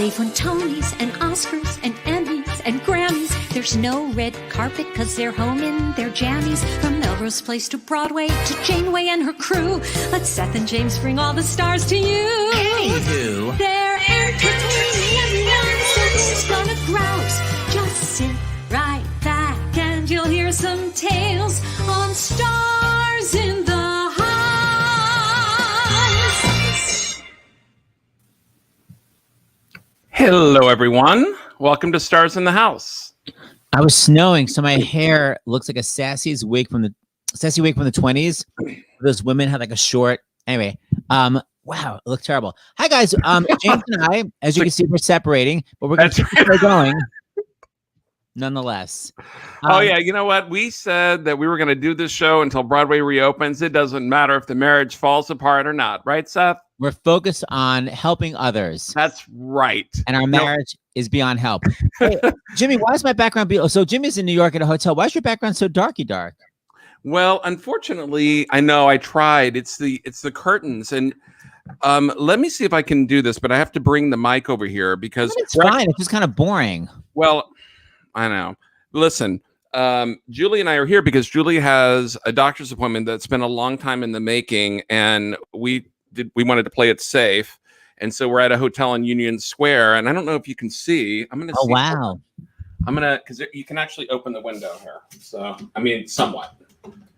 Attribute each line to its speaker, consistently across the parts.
Speaker 1: They've won Tonys and Oscars and Emmys and Grammys. There's no red carpet because they're home in their jammies. From Melrose Place to Broadway to Janeway and her crew. Let Seth and James bring all the stars to you.
Speaker 2: Anywho,
Speaker 1: they're entertaining everyone, so who's gonna grouse? Just sit right back and you'll hear some tales on Stars in the House.
Speaker 3: Hello, everyone. Welcome to Stars in the House.
Speaker 2: I was snowing, so my hair looks like a sassy wig from the 20s. Those women had like a short. Anyway, wow, it looked terrible. Hi guys, James and I, as you can see, we're separating, but we're going to keep going. Nonetheless.
Speaker 3: Oh yeah, you know what? We said that we were going to do this show until Broadway reopens. It doesn't matter if the marriage falls apart or not, right, Seth?
Speaker 2: We're focused on helping others.
Speaker 3: That's right.
Speaker 2: And our marriage is beyond help. Hey, Jimmy, why is my background so Jimmy's in New York at a hotel. Why is your background so darky dark?
Speaker 3: Well, unfortunately, I know I tried. It's the curtains, and let me see if I can do this, but I have to bring the mic over here because
Speaker 2: it's fine. It's just kind of boring.
Speaker 3: Well, I know. Listen, Julie and I are here because Julie has a doctor's appointment that's been a long time in the making, and we wanted to play it safe, and so we're at a hotel in Union Square, and I don't know if you can see. I'm gonna.
Speaker 2: Oh wow!
Speaker 3: I'm gonna because you can actually open the window here. So I mean, somewhat.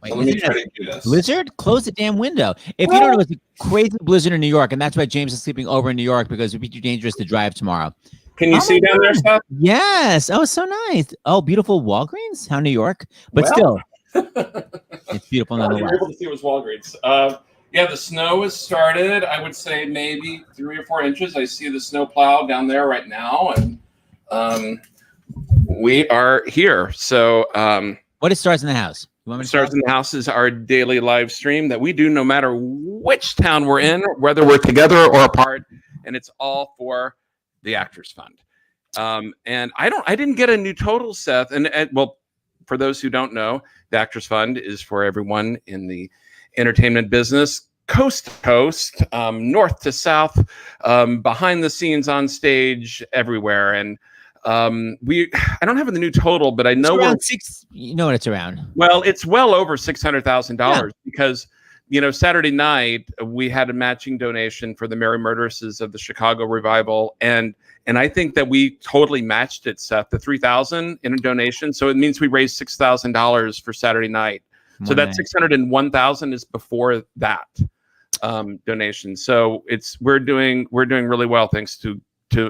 Speaker 2: Wait,
Speaker 3: so let me try to do this.
Speaker 2: Blizzard? Close the damn window. If you don't know, it's a crazy blizzard in New York, and that's why James is sleeping over in New York because it would be too dangerous to drive tomorrow.
Speaker 3: Can you see down there, Seth?
Speaker 2: Yes. Oh, so nice. Oh, beautiful Walgreens. How New York, but still, it's beautiful nonetheless.
Speaker 3: You're able to see it was Walgreens. Yeah, the snow has started. I would say maybe 3 or 4 inches. I see the snow plow down there right now, and we are here. So,
Speaker 2: what is Stars in the House?
Speaker 3: Stars in the House is our daily live stream that we do no matter which town we're in, whether we're together or apart, and it's all for the Actors Fund. And I didn't get a new total, Seth. And well, for those who don't know, the Actors Fund is for everyone in the entertainment business, coast to coast, north to south, behind the scenes, on stage, everywhere. And I don't have the new total, but I know
Speaker 2: around six. You know what it's around.
Speaker 3: Well, it's well over $600,000 because, you know, Saturday night we had a matching donation for the Merry Murderesses of the Chicago Revival, and I think that we totally matched it, Seth, the $3,000 in a donation. So it means we raised $6,000 for Saturday night. So that $601,000 is before that donation. So we're doing really well thanks to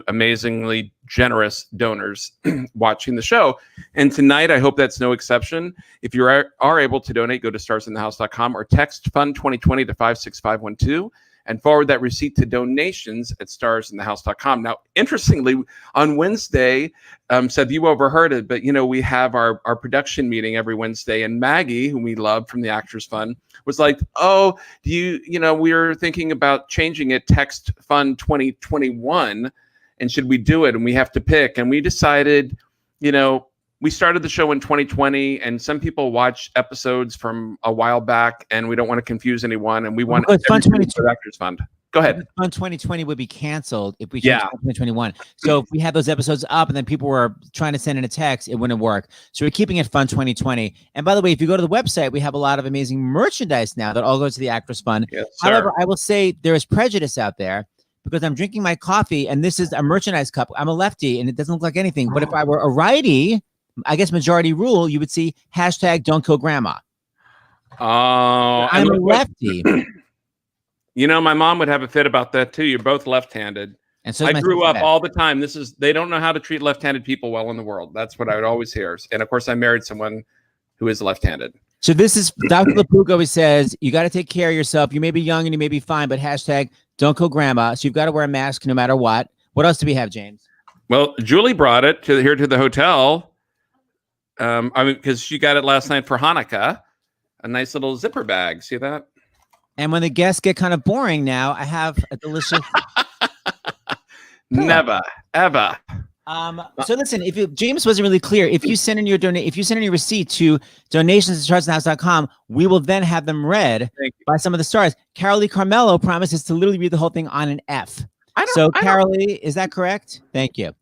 Speaker 3: amazingly generous donors watching the show. And tonight, I hope that's no exception. If you are able to donate, go to starsinthehouse.com or text Fund 2020 to 56512 and forward that receipt to donations at starsinthehouse.com. Now, interestingly, on Wednesday, Seth, you overheard it, but, you know, we have our production meeting every Wednesday, and Maggie, whom we love from the Actors Fund, was like, oh, we were thinking about changing it, text Fund 2021, and should we do it? And we have to pick. And we decided, you know, we started the show in 2020, and some people watch episodes from a while back, and we don't want to confuse anyone. And we want
Speaker 2: Fund 2020
Speaker 3: Actors Fund. Go ahead.
Speaker 2: Fund 2020 would be canceled if we changed 2021. So if we had those episodes up and then people were trying to send in a text, it wouldn't work. So we're keeping it Fund 2020. And by the way, if you go to the website, we have a lot of amazing merchandise now that all goes to the Actors Fund.
Speaker 3: Yes,
Speaker 2: however, I will say there is prejudice out there, because I'm drinking my coffee and this is a merchandise cup. I'm a lefty and it doesn't look like anything. But if I were a righty, I guess majority rule, you would see hashtag don't kill grandma. I'm a lefty.
Speaker 3: You know, my mom would have a fit about that too. You're both left-handed.
Speaker 2: And so
Speaker 3: I grew up all the time. They don't know how to treat left-handed people well in the world. That's what I would always hear. And of course, I married someone who is left-handed.
Speaker 2: So this is Dr. LaPook always says, you got to take care of yourself. You may be young and you may be fine, but hashtag don't kill grandma. So you've got to wear a mask no matter what. What else do we have, James?
Speaker 3: Well, Julie brought it here to the hotel. I mean, because she got it last night for Hanukkah. A nice little zipper bag. See that?
Speaker 2: And when the guests get kind of boring now, I have a delicious.
Speaker 3: Never, ever.
Speaker 2: So listen, James wasn't really clear. If you send in your receipt to donations@starsinthehouse.com, we will then have them read by some of the stars. Carolee Carmelo promises to literally read the whole thing on an F. So, Carolee, is that correct? Thank you.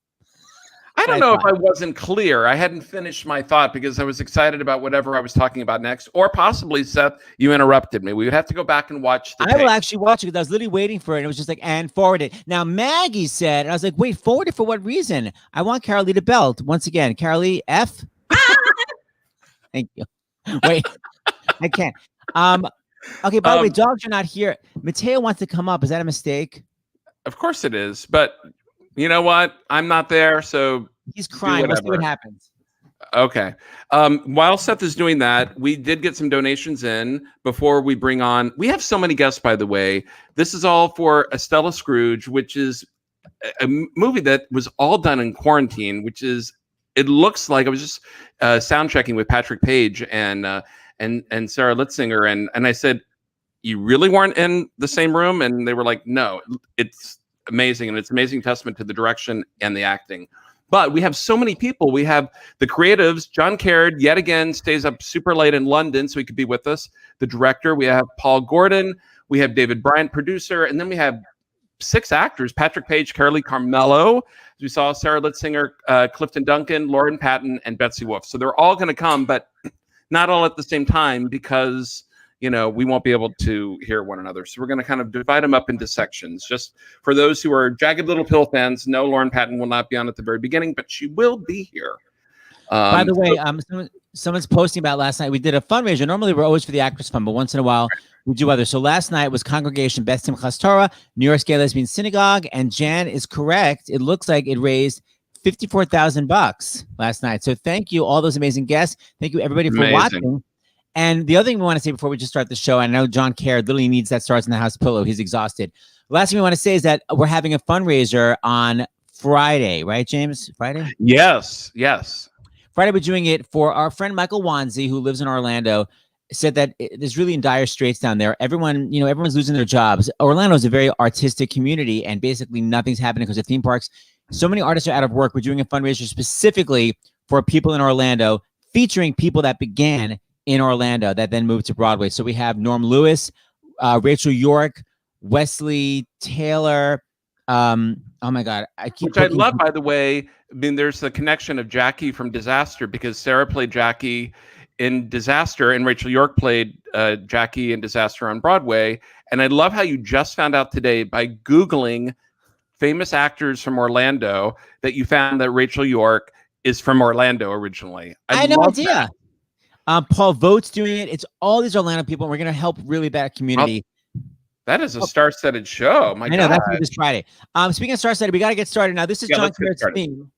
Speaker 3: I don't know if I wasn't clear. I hadn't finished my thought because I was excited about whatever I was talking about next, or possibly, Seth, you interrupted me. We would have to go back and watch the
Speaker 2: I will actually watch it because I was literally waiting for it. And it was just like, and forward it. Now, Maggie said, and I was like, wait, forward it for what reason? I want Carolee to belt. Once again, Carolee, F. Thank you. Wait, I can't. Okay, by the way, dogs are not here. Mateo wants to come up. Is that a mistake?
Speaker 3: Of course it is. But you know what? I'm not there, so
Speaker 2: he's crying. We'll see what happens.
Speaker 3: Okay. While Seth is doing that, we did get some donations in before we bring on. We have so many guests, by the way. This is all for Estella Scrooge, which is a movie that was all done in quarantine, which is, it looks like, I was just sound checking with Patrick Page and Sarah Litzinger, and I said, you really weren't in the same room? And they were like, no, it's amazing, and it's amazing testament to the direction and the acting. But we have so many people. We have the creatives. John Caird yet again stays up super late in London so he could be with us. The director. We have Paul Gordon. We have David Bryant, producer, and then we have 6 actors: Patrick Page, Carolee Carmelo. We saw Sarah Litzinger, Clifton Duncan, Lauren Patton, and Betsy Wolfe. So they're all going to come, but not all at the same time because, you know, we won't be able to hear one another. So we're going to kind of divide them up into sections. Just for those who are Jagged Little Pill fans, no, Lauren Patton will not be on at the very beginning, but she will be here.
Speaker 2: By the way, someone's posting about last night. We did a fundraiser. Normally we're always for the Actors Fund, but once in a while we do others. So last night was Congregation Beth Simchas Torah, New York's Gay Lesbian Synagogue, and Jan is correct. It looks like it raised $54,000 last night. So thank you, all those amazing guests. Thank you, everybody, for watching. And the other thing we want to say before we just start the show, I know John Caird literally needs that Stars in the House pillow. He's exhausted. The last thing we want to say is that we're having a fundraiser on Friday, right, James? Friday?
Speaker 3: Yes.
Speaker 2: Friday, we're doing it for our friend Michael Wanzi, who lives in Orlando. Said that there's really in dire straits down there. Everyone's losing their jobs. Orlando is a very artistic community, and basically nothing's happening because of theme parks. So many artists are out of work. We're doing a fundraiser specifically for people in Orlando, featuring people that began in Orlando that then moved to Broadway. So we have Norm Lewis, Rachel York, Wesley Taylor. Oh my God,
Speaker 3: which I love, by the way. I mean, there's the connection of Jackie from Disaster because Sarah played Jackie in Disaster and Rachel York played Jackie in Disaster on Broadway. And I love how you just found out today by Googling famous actors from Orlando that you found that Rachel York is from Orlando originally.
Speaker 2: I had no idea. Paul Vogt's doing it. It's all these Orlando people. And we're going to help really that community.
Speaker 3: That is a star-studded show. My God.
Speaker 2: I know, that's this Friday. Speaking of star-studded, we got to get started now. This is John Caird's theme.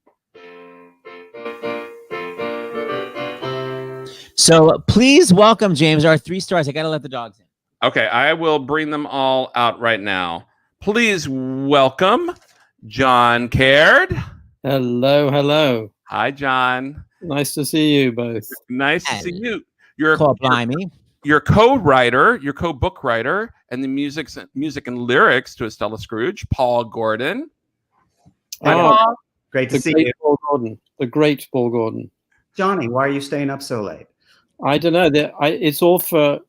Speaker 2: So please welcome, James, our 3 stars. I got to let the dogs in.
Speaker 3: Okay, I will bring them all out right now. Please welcome John Caird.
Speaker 4: Hello.
Speaker 3: Hi, John.
Speaker 4: Nice to see you both.
Speaker 3: Nice to see you. You're co-writer, you're co-book writer, and the music and lyrics to Estella Scrooge, Paul Gordon.
Speaker 4: Oh,
Speaker 5: great to see you.
Speaker 4: Paul Gordon, the great Paul Gordon.
Speaker 5: Johnny, why are you staying up so late?
Speaker 4: I don't know. It's all for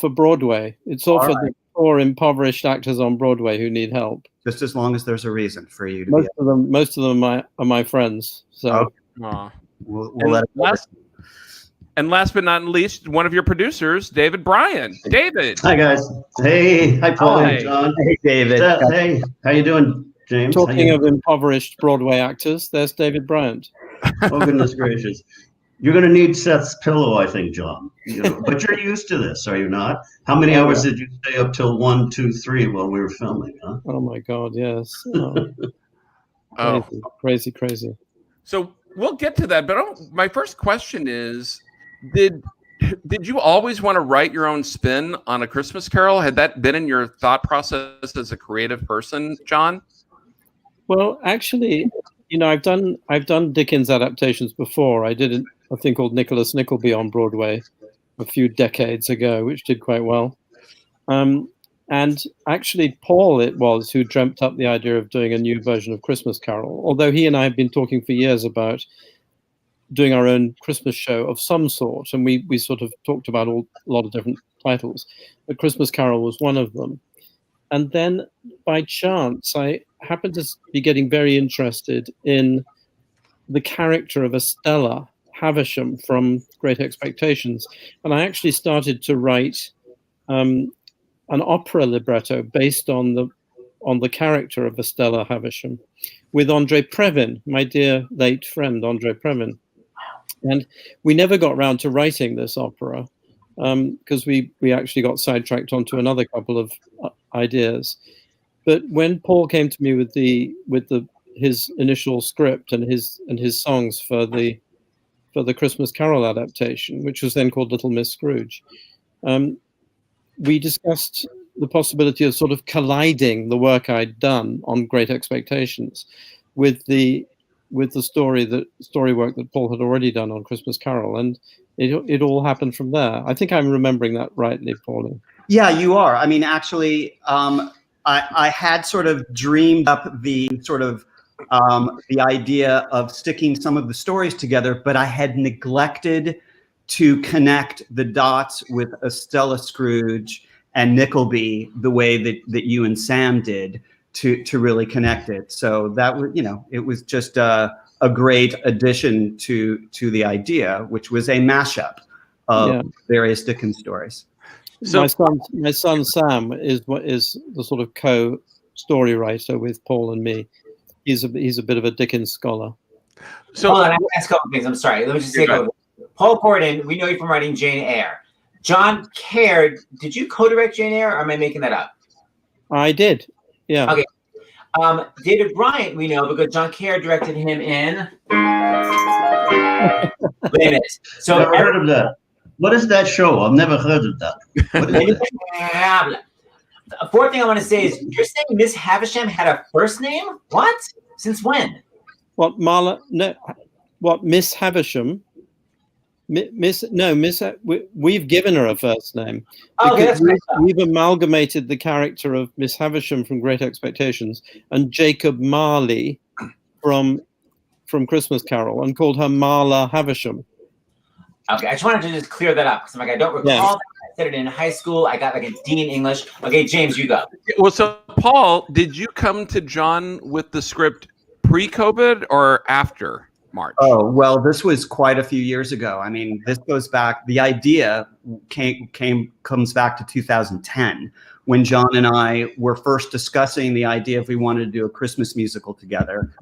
Speaker 4: Broadway. It's all for the poor, impoverished actors on Broadway who need help.
Speaker 5: Just as long as there's a reason for you to
Speaker 4: most of them are my friends. So
Speaker 5: we'll let it go.
Speaker 3: And last but not least, one of your producers, David Bryant. David.
Speaker 6: Hi, guys. Hey. Hi, Paul and John.
Speaker 5: Hey, David.
Speaker 6: Hey. How you doing, James?
Speaker 4: Talking of impoverished Broadway actors, there's David Bryant.
Speaker 6: Oh, goodness gracious. You're going to need Seth's pillow, I think, John. But you're used to this, are you not? How many hours did you stay up till 1, 2, 3 while we were filming, huh?
Speaker 4: Oh, my God, yes. Crazy.
Speaker 3: So we'll get to that. But my first question is, did you always want to write your own spin on A Christmas Carol? Had that been in your thought process as a creative person, John?
Speaker 4: Well, actually, I've done Dickens adaptations before. I did a thing called Nicholas Nickleby on Broadway a few decades ago, which did quite well. And actually, Paul it was who dreamt up the idea of doing a new version of Christmas Carol, although he and I have been talking for years about doing our own Christmas show of some sort, and we sort of talked about a lot of different titles, but Christmas Carol was one of them. And then by chance, happened to be getting very interested in the character of Estella Havisham from Great Expectations, and I actually started to write an opera libretto based on the character of Estella Havisham, with Andre Previn, my dear late friend Andre Previn. And we never got round to writing this opera because we actually got sidetracked onto another couple of ideas. But when Paul came to me with his initial script and his songs for the Christmas Carol adaptation, which was then called Little Miss Scrooge, we discussed the possibility of sort of colliding the work I'd done on Great Expectations with the story work that Paul had already done on Christmas Carol, and it all happened from there. I think I'm remembering that rightly, Pauline.
Speaker 5: Yeah, you are. I mean, actually, I had sort of dreamed up the idea of sticking some of the stories together, but I had neglected to connect the dots with Estella Scrooge and Nickleby the way that you and Sam did to really connect it. So that was, it was just a great addition to the idea, which was a mashup of various Dickens stories.
Speaker 3: So
Speaker 4: my son Sam is the sort of co-story writer with Paul and me. He's a bit of a Dickens scholar.
Speaker 3: So
Speaker 2: hold on, I have to ask a couple things. I'm sorry. Let me just say a couple. Paul Corden, we know you from writing Jane Eyre. John Caird, did you co-direct Jane Eyre, or am I making that up?
Speaker 4: I did. Yeah.
Speaker 2: Okay. David Bryant, we know because John Caird directed him in. Wait a minute. So
Speaker 6: Never heard of that. What is that show? I've never heard of that. What is that?
Speaker 2: The fourth thing I want to say is you're saying Miss Havisham had a first name? What? Since when?
Speaker 4: What, Marla? No. What, Miss Havisham? We've given her a first name.
Speaker 2: Okay, that's great.
Speaker 4: We've amalgamated the character of Miss Havisham from Great Expectations and Jacob Marley from Christmas Carol and called her Marla Havisham.
Speaker 2: Okay, I just wanted to just clear that up because I'm like, I don't recall that. I said it in high school. I got like a D in English. Okay, James, you go.
Speaker 3: Well, so Paul, did you come to John with the script pre-COVID or after March?
Speaker 5: Oh, well, this was quite a few years ago. I mean, this goes back, the idea comes back to 2010 when John and I were first discussing the idea if we wanted to do a Christmas musical together.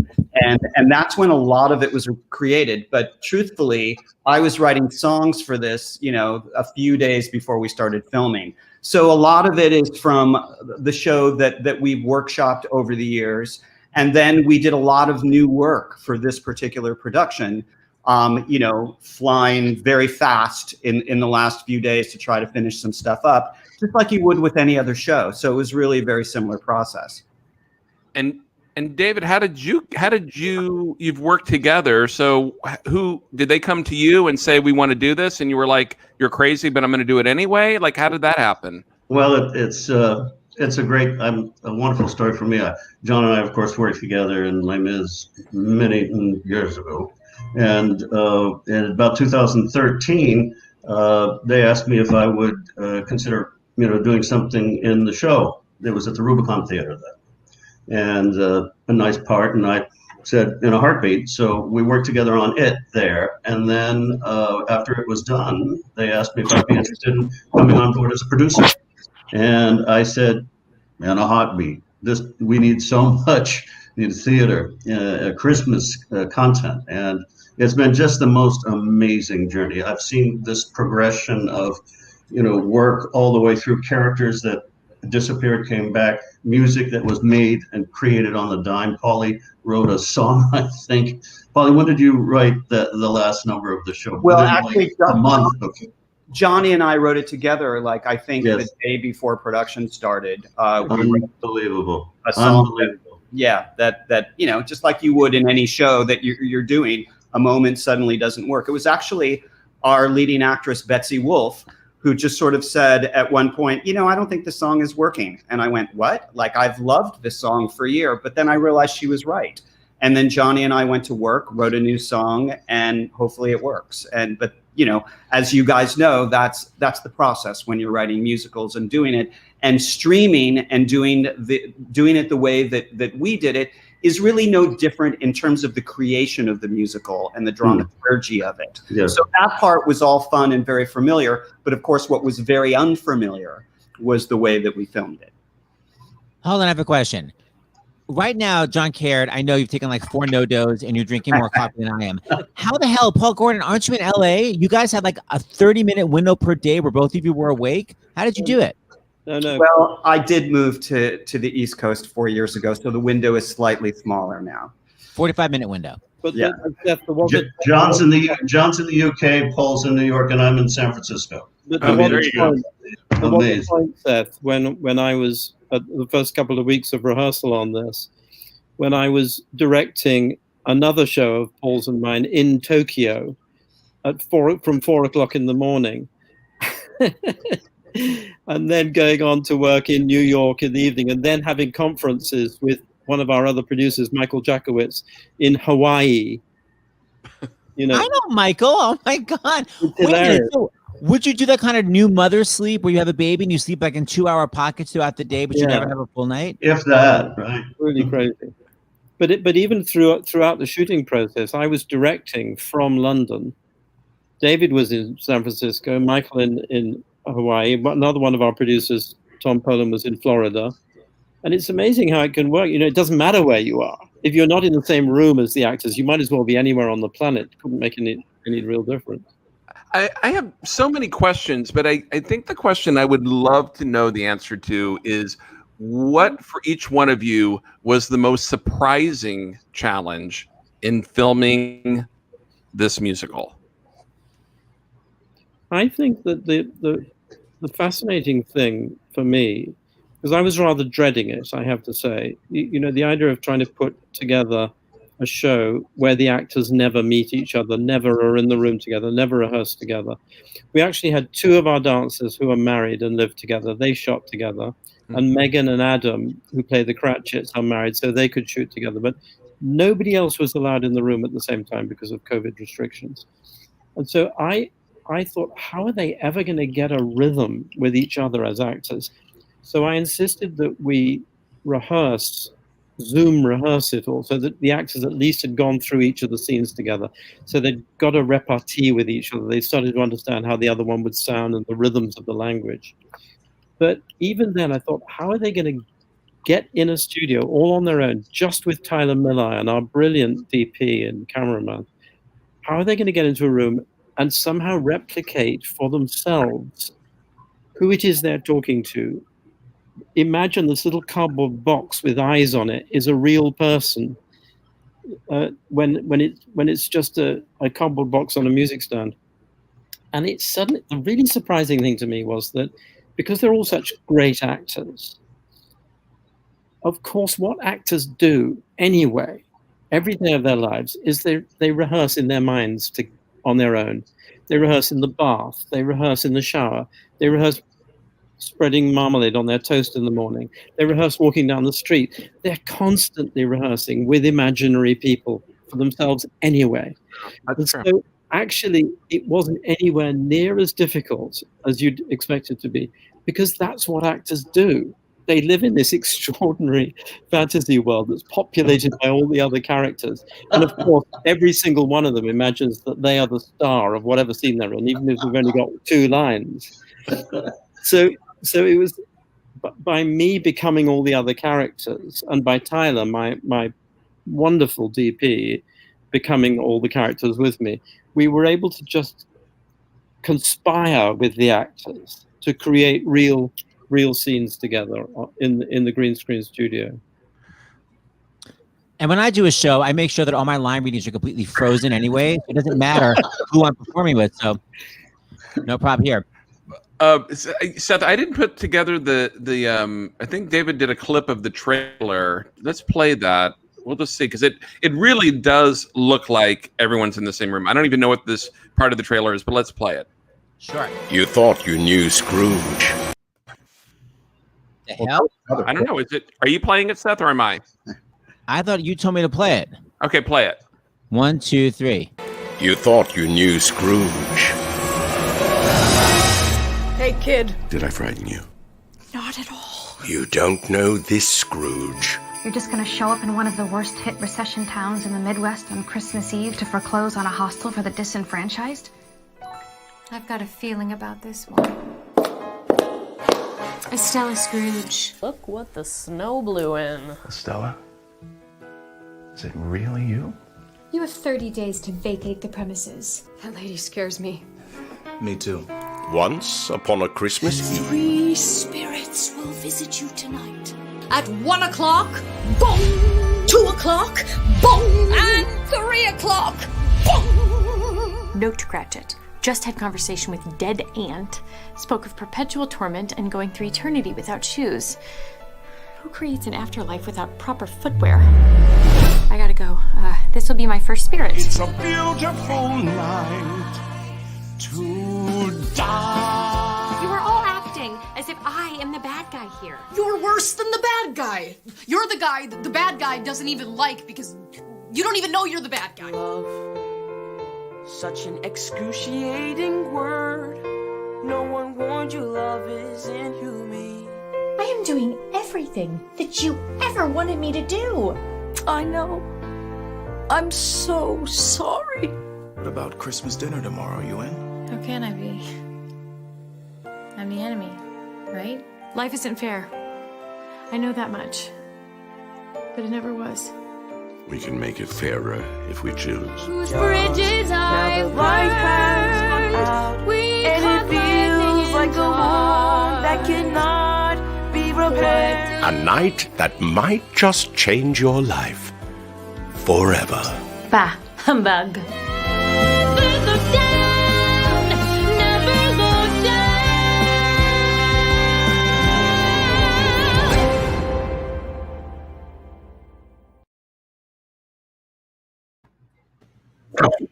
Speaker 5: And that's when a lot of it was created. But truthfully, I was writing songs for this, a few days before we started filming. So a lot of it is from the show that we've workshopped over the years. And then we did a lot of new work for this particular production, flying very fast in the last few days to try to finish some stuff up, just like you would with any other show. So it was really a very similar process.
Speaker 3: And David, you've worked together. So who did they come to you and say, we want to do this? And you were like, you're crazy, but I'm going to do it anyway. Like, how did that happen?
Speaker 6: Well, it's a wonderful story for me. John and I, of course, worked together in Les Mis many years ago. And in about 2013, they asked me if I would consider, doing something in the show. It was at the Rubicon Theater then. And a nice part, and I said in a heartbeat. So we worked together on it there, and then after it was done, they asked me if I'd be interested in coming on board as a producer, and I said, in a heartbeat. We need so much in theater, Christmas content, and it's been just the most amazing journey. I've seen this progression of, work all the way through characters that disappeared, came back, music that was made and created on the dime. Paulie wrote a song, I think. Paulie, when did you write the last number of the show?
Speaker 5: Well, actually,
Speaker 6: a month. Okay.
Speaker 5: Johnny and I wrote it together, I think the day before production started.
Speaker 6: Unbelievable.
Speaker 5: A song that just like you would in any show that you're doing, a moment suddenly doesn't work. It was actually our leading actress, Betsy Wolfe, who just sort of said at one point, I don't think this song is working. And I went, what? I've loved this song for a year, but then I realized she was right. And then Johnny and I went to work, wrote a new song, and hopefully it works. But as you guys know, that's the process when you're writing musicals and doing it, and streaming and doing it the way that we did it is really no different in terms of the creation of the musical and the dramaturgy of it.
Speaker 6: Yes.
Speaker 5: So that part was all fun and very familiar, but of course what was very unfamiliar was the way that we filmed it.
Speaker 2: Hold on, I have a question. Right now, John Caird, I know you've taken like 4 no-dos and you're drinking more coffee than I am. How the hell, Paul Gordon, aren't you in LA? You guys had like a 30-minute window per day where both of you were awake. How did you do it?
Speaker 4: No.
Speaker 5: Well, I did move to the East Coast 4 years ago, so the window is slightly smaller now.
Speaker 2: 45-minute window.
Speaker 4: But
Speaker 5: Yeah.
Speaker 6: John's in the UK, Paul's in New York, and I'm in San Francisco.
Speaker 4: But
Speaker 3: there you go.
Speaker 6: Amazing.
Speaker 4: point, Seth, when I was at the first couple of weeks of rehearsal on this, when I was directing another show of Paul's and mine in Tokyo from 4 o'clock in the morning, and then going on to work in New York in the evening, and then having conferences with one of our other producers, Michael Jakowitz, in Hawaii.
Speaker 2: I know Michael. Oh my God.
Speaker 4: It's hilarious.
Speaker 2: So would you do that kind of new mother sleep where you have a baby and you sleep like in 2-hour pockets throughout the day, but you never have a full night?
Speaker 6: If that, right?
Speaker 4: Really crazy. But even throughout the shooting process, I was directing from London. David was in San Francisco, Michael in Hawaii. Another one of our producers, Tom Poland, was in Florida. And it's amazing how it can work. It doesn't matter where you are. If you're not in the same room as the actors, you might as well be anywhere on the planet. It couldn't make any real difference.
Speaker 3: I have so many questions, but I think the question I would love to know the answer to is, what for each one of you was the most surprising challenge in filming this musical?
Speaker 4: I think that the fascinating thing for me, because I was rather dreading it, I have to say, the idea of trying to put together a show where the actors never meet each other, never are in the room together, never rehearse together. We actually had 2 of our dancers who are married and live together. They shot together. And Megan and Adam, who play the Cratchits, are married, so they could shoot together. But nobody else was allowed in the room at the same time because of COVID restrictions. And so I thought, how are they ever going to get a rhythm with each other as actors? So I insisted that we Zoom rehearse it all, so that the actors at least had gone through each of the scenes together. So they'd got a repartee with each other. They started to understand how the other one would sound and the rhythms of the language. But even then, I thought, how are they going to get in a studio all on their own, just with Tyler Miller and our brilliant DP and cameraman? How are they going to get into a room and somehow replicate for themselves who it is they're talking to? Imagine this little cardboard box with eyes on it is a real person, when it's just a cardboard box on a music stand. And it's suddenly, the really surprising thing to me was that because they're all such great actors, of course, what actors do anyway, every day of their lives, is they rehearse in their minds on their own. They rehearse in the bath. They rehearse in the shower. They rehearse spreading marmalade on their toast in the morning. They rehearse walking down the street. They're constantly rehearsing with imaginary people for themselves anyway.
Speaker 3: That's true.
Speaker 4: So actually, it wasn't anywhere near as difficult as you'd expect it to be, because that's what actors do. They live in this extraordinary fantasy world that's populated by all the other characters. And of course, every single one of them imagines that they are the star of whatever scene they're in, even if they've only got 2 lines. So it was by me becoming all the other characters, and by Tyler, my wonderful DP, becoming all the characters with me, we were able to just conspire with the actors to create real scenes together in the green screen studio.
Speaker 2: And when I do a show, I make sure that all my line readings are completely frozen anyway. It doesn't matter who I'm performing with, so no problem here.
Speaker 3: Seth, I didn't put together the I think David did a clip of the trailer. Let's play that. We'll just see, because it really does look like everyone's in the same room. I don't even know what this part of the trailer is, but let's play it.
Speaker 2: Sure.
Speaker 7: You thought you knew Scrooge.
Speaker 2: The hell?
Speaker 3: I don't know. Are you playing it, Seth, or am I?
Speaker 2: I thought you told me to play it.
Speaker 3: Okay, play it.
Speaker 2: 1, 2, 3.
Speaker 7: You thought you knew Scrooge.
Speaker 8: Hey, kid.
Speaker 7: Did I frighten you?
Speaker 8: Not at all.
Speaker 7: You don't know this, Scrooge.
Speaker 9: You're just gonna show up in one of the worst hit recession towns in the Midwest on Christmas Eve to foreclose on a hostel for the disenfranchised? I've got a feeling about this one. Estella Scrooge.
Speaker 8: Look what the snow blew in.
Speaker 10: Estella? Is it really you?
Speaker 11: You have 30 days to vacate the premises.
Speaker 8: That lady scares me.
Speaker 10: Me too.
Speaker 7: Once upon a Christmas Eve.
Speaker 11: 3 spirits will visit you tonight. At 1 o'clock, boom! 2 o'clock, boom! And 3 o'clock, boom!
Speaker 9: Note Cratchit. Just had conversation with dead aunt. Spoke of perpetual torment and going through eternity without shoes. Who creates an afterlife without proper footwear? I gotta go. This will be my first spirit.
Speaker 12: It's a beautiful night to die.
Speaker 9: You are all acting as if I am the bad guy here.
Speaker 8: You're worse than the bad guy. You're the guy that the bad guy doesn't even like because you don't even know you're the bad guy.
Speaker 13: Love, such an excruciating word. No one warned you love is inhumane.
Speaker 11: I am doing everything that you ever wanted me to do.
Speaker 13: I know. I'm so sorry.
Speaker 10: What about Christmas dinner tomorrow? You in?
Speaker 9: How can I be? I'm the enemy, right? Life isn't fair. I know that much. But it never was.
Speaker 7: We can make it fairer if we choose.
Speaker 11: Whose bridges I
Speaker 13: Now the light has gone out,
Speaker 11: We
Speaker 13: and
Speaker 11: caught
Speaker 13: it feels like the one that
Speaker 11: caught.
Speaker 13: cannot be repaired.
Speaker 7: A night that might just change your life forever.
Speaker 9: Bah, humbug.
Speaker 11: Never look down, never look down.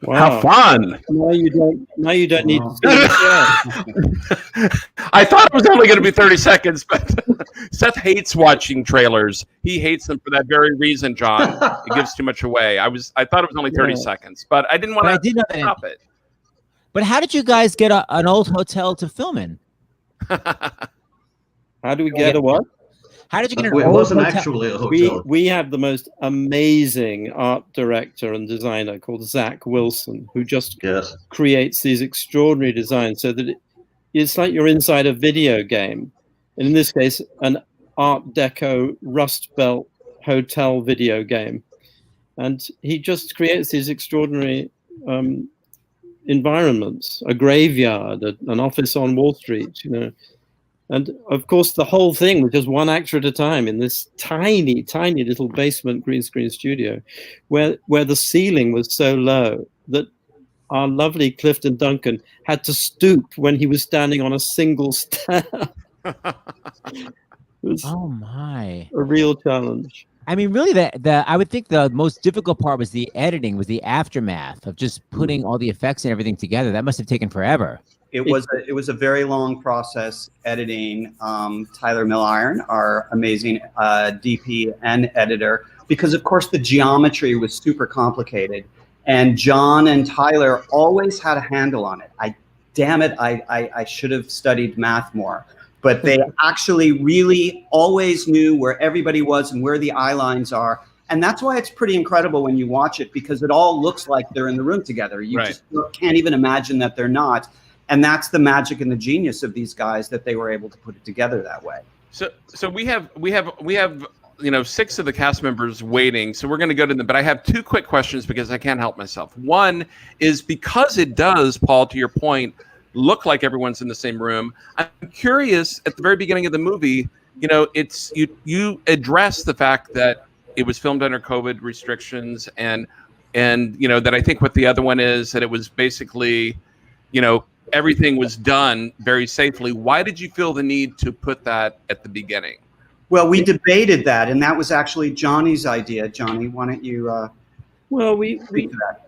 Speaker 4: Wow.
Speaker 3: How fun!
Speaker 4: Now you don't need to see the show.
Speaker 3: I thought it was only going to be 30 seconds, but Seth hates watching trailers. He hates them for that very reason, John. It gives too much away. I thought it was only 30 seconds, but I didn't want
Speaker 2: But I
Speaker 3: to
Speaker 2: did know that
Speaker 3: stop it.
Speaker 2: But how did you guys get an old hotel to film in?
Speaker 4: How do we get a what?
Speaker 2: How did you get an
Speaker 6: It
Speaker 2: old
Speaker 6: wasn't
Speaker 2: hotel?
Speaker 6: actually a hotel.
Speaker 4: We have the most amazing art director and designer called Zach Wilson, who just
Speaker 6: Yes.
Speaker 4: creates these extraordinary designs so that it's like you're inside a video game. And in this case, an Art Deco Rust Belt hotel video game. And he just creates these extraordinary environments, a graveyard, an office on Wall Street, you know. And of course, the whole thing was just one actor at a time in this tiny, tiny little basement green screen studio, where the ceiling was so low that our lovely Clifton Duncan had to stoop when he was standing on a single stair. It was
Speaker 2: Oh my!
Speaker 4: a real challenge.
Speaker 2: I mean, really, I would think the most difficult part was the editing, was the aftermath of just putting all the effects and everything together. That must have taken forever.
Speaker 5: It was a very long process editing Tyler Milliron, our amazing DP and editor, because of course the geometry was super complicated, and John and Tyler always had a handle on it. I should have studied math more, but they actually really always knew where everybody was and where the eye lines are. And that's why it's pretty incredible when you watch it, because it all looks like they're in the room together. You
Speaker 3: Right.
Speaker 5: just can't even imagine that they're not. And that's the magic and the genius of these guys, that they were able to put it together that way.
Speaker 3: So we have 6 of the cast members waiting. So we're going to go to them, but I have 2 quick questions because I can't help myself. One is, because it does, Paul, to your point, look like everyone's in the same room. I'm curious, at the very beginning of the movie, it's you address the fact that it was filmed under COVID restrictions, and that I think what the other one is that it was basically, everything was done very safely. Why did you feel the need to put that at the beginning?
Speaker 5: Well, we debated that, and that was actually Johnny's idea. Johnny, why don't you
Speaker 4: Well,
Speaker 5: speak to that?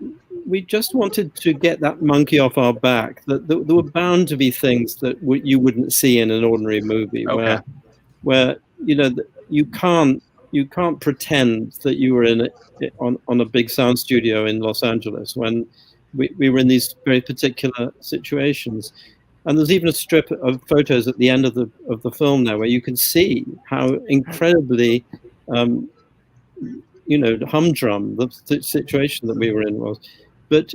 Speaker 4: we just wanted to get that monkey off our back. That there were bound to be things that you wouldn't see in an ordinary movie,
Speaker 3: Okay.
Speaker 4: where you can't pretend that you were on a big sound studio in Los Angeles when we were in these very particular situations. And there's even a strip of photos at the end of the film now where you can see how incredibly, humdrum the situation that we were in was. But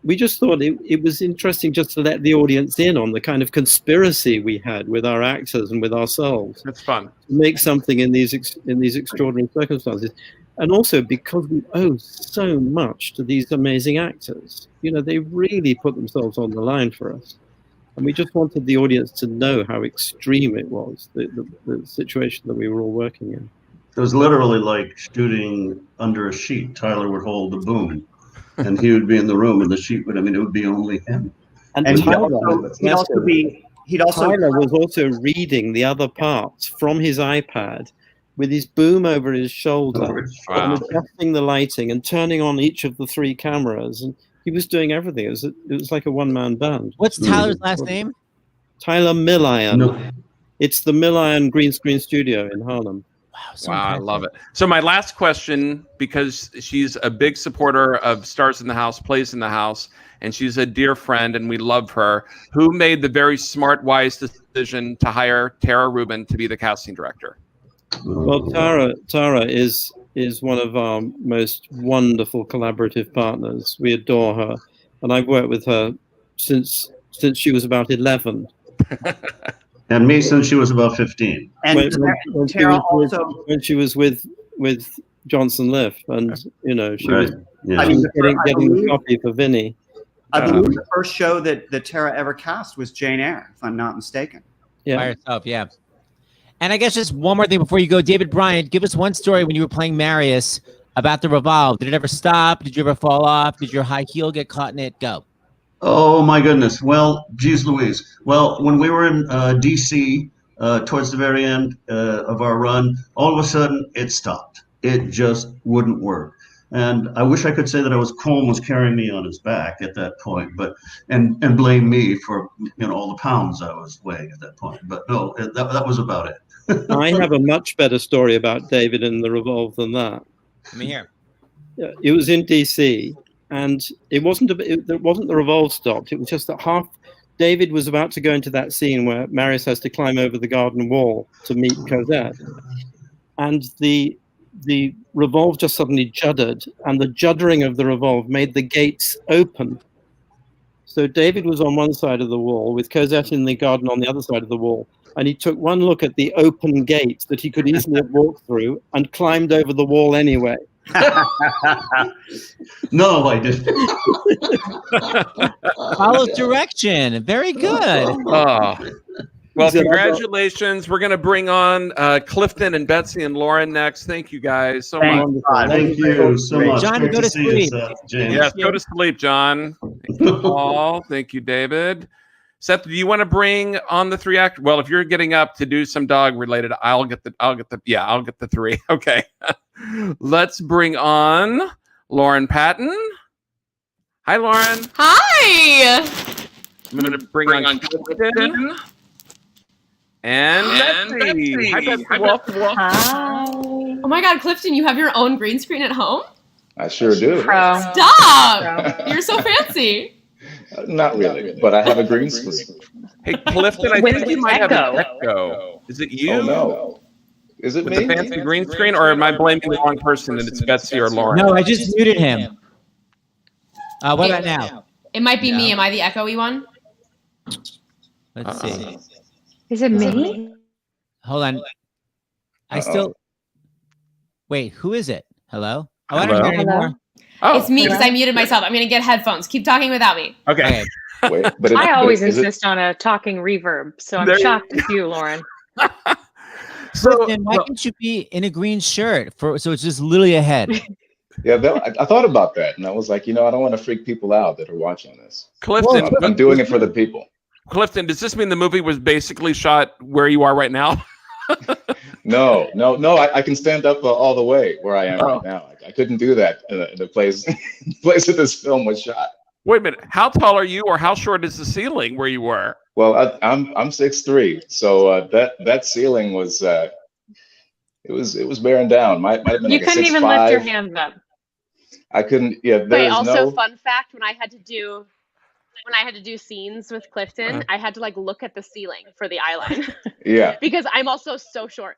Speaker 4: we just thought it was interesting just to let the audience in on the kind of conspiracy we had with our actors and with ourselves.
Speaker 3: That's fun.
Speaker 4: To make something in these extraordinary circumstances. And also because we owe so much to these amazing actors. They really put themselves on the line for us. And we just wanted the audience to know how extreme it was, the situation that we were all working in.
Speaker 6: It was literally like shooting under a sheet. Tyler would hold the boom, and he would be in the room, and the sheet would, it would be only him.
Speaker 4: And Tyler was also reading the other parts from his iPad with his boom over his shoulder, and adjusting the lighting and turning on each of the 3 cameras. And he was doing everything. It was like a one-man band.
Speaker 2: What's Tyler's last name?
Speaker 4: Tyler Millian.
Speaker 6: No.
Speaker 4: It's the Millian Green Screen Studio in Harlem.
Speaker 3: Wow, I love it. So my last question, because she's a big supporter of Stars in the House, Plays in the House, and she's a dear friend, and we love her. Who made the very smart, wise decision to hire Tara Rubin to be the casting director?
Speaker 4: Well, Tara is one of our most wonderful collaborative partners. We adore her, and I've worked with her since she was about 11.
Speaker 6: And me since she was about 15.
Speaker 5: And
Speaker 4: when she was with Johnson Liff, and she was getting the copy for Vinny.
Speaker 5: I believe the first show that Tara ever cast was Jane Eyre, if I'm not mistaken.
Speaker 2: Yeah, by herself, yeah. And I guess just one more thing before you go, David Bryant, give us one story when you were playing Marius about the revolve. Did it ever stop? Did you ever fall off? Did your high heel get caught in it? Go.
Speaker 6: Oh my goodness. Well, geez Louise. Well, when we were in DC towards the very end of our run, all of a sudden it stopped. It just wouldn't work. And I wish I could say that Colm was carrying me on his back at that point, but and blame me for all the pounds I was weighing at that point. But no, that was about it.
Speaker 4: I have a much better story about David and the Revolve than that.
Speaker 2: Let me hear.
Speaker 4: It was in DC. And it wasn't the revolve stopped. It was just that David was about to go into that scene where Marius has to climb over the garden wall to meet Cosette, and the revolve just suddenly juddered, and the juddering of the revolve made the gates open. So David was on one side of the wall with Cosette in the garden on the other side of the wall, and he took one look at the open gate that he could easily have walked through and climbed over the wall anyway.
Speaker 6: No, I didn't.
Speaker 2: Follow direction. Very good.
Speaker 3: Well, congratulations. We're going to bring on Clifton and Betsy and Lauren next. Thank you guys so much.
Speaker 6: Thank you so much.
Speaker 2: John, go to sleep.
Speaker 3: Yes, go to sleep, John. Thank you, Paul. Thank you, David. Seth, do you want to bring on the 3 actors? Well, if you're getting up to do some dog related, I'll get the 3. Okay. Let's bring on Lauren Patton. Hi, Lauren.
Speaker 8: Hi.
Speaker 3: I'm going to bring on Clifton and Betsy. Hi, Betsy. Welcome.
Speaker 8: Hi. Oh my God, Clifton, you have your own green screen at home?
Speaker 14: I sure do.
Speaker 8: Stop! You're so fancy.
Speaker 14: Not really, but I have a green screen.
Speaker 3: Hey, Clifton, I think you might have an echo. Is it you?
Speaker 14: Oh, no. Is it
Speaker 3: with
Speaker 14: me?
Speaker 3: The fancy green screen, or am I blaming the wrong person and it's Betsy or Lauren?
Speaker 2: No, I just muted him. What about now?
Speaker 8: It might be me. Am I the echoey one?
Speaker 2: Let's see.
Speaker 15: Is it me?
Speaker 2: Hold on. I still... Wait, who is it? Hello? Oh,
Speaker 3: Hello?
Speaker 2: I don't hear anymore.
Speaker 8: Oh, it's me because I muted myself. I'm going to get headphones. Keep talking without me.
Speaker 3: Okay.
Speaker 14: Wait, but
Speaker 15: I always insist on a talking reverb, so I'm shocked it's you, Lauren.
Speaker 2: So then why can't you be in a green shirt so it's just literally a head?
Speaker 14: Yeah, I thought about that, and I was like, I don't want to freak people out that are watching this.
Speaker 3: Clifton,
Speaker 14: I'm doing it for the people.
Speaker 3: Clifton, does this mean the movie was basically shot where you are right now?
Speaker 14: No. I can stand up all the way where I am right now. I couldn't do that in the place that this film was shot.
Speaker 3: Wait a minute. How tall are you, or how short is the ceiling where you were?
Speaker 14: Well, I'm 6'3", so that ceiling was it was bearing down. Might have been.
Speaker 15: You
Speaker 14: like
Speaker 15: couldn't even lift your hands up.
Speaker 14: I couldn't. Yeah.
Speaker 16: Wait. Also, fun fact: when I had to do when I had to do scenes with Clifton, I had to like look at the ceiling for the eye line.
Speaker 14: Yeah.
Speaker 16: Because I'm also so short.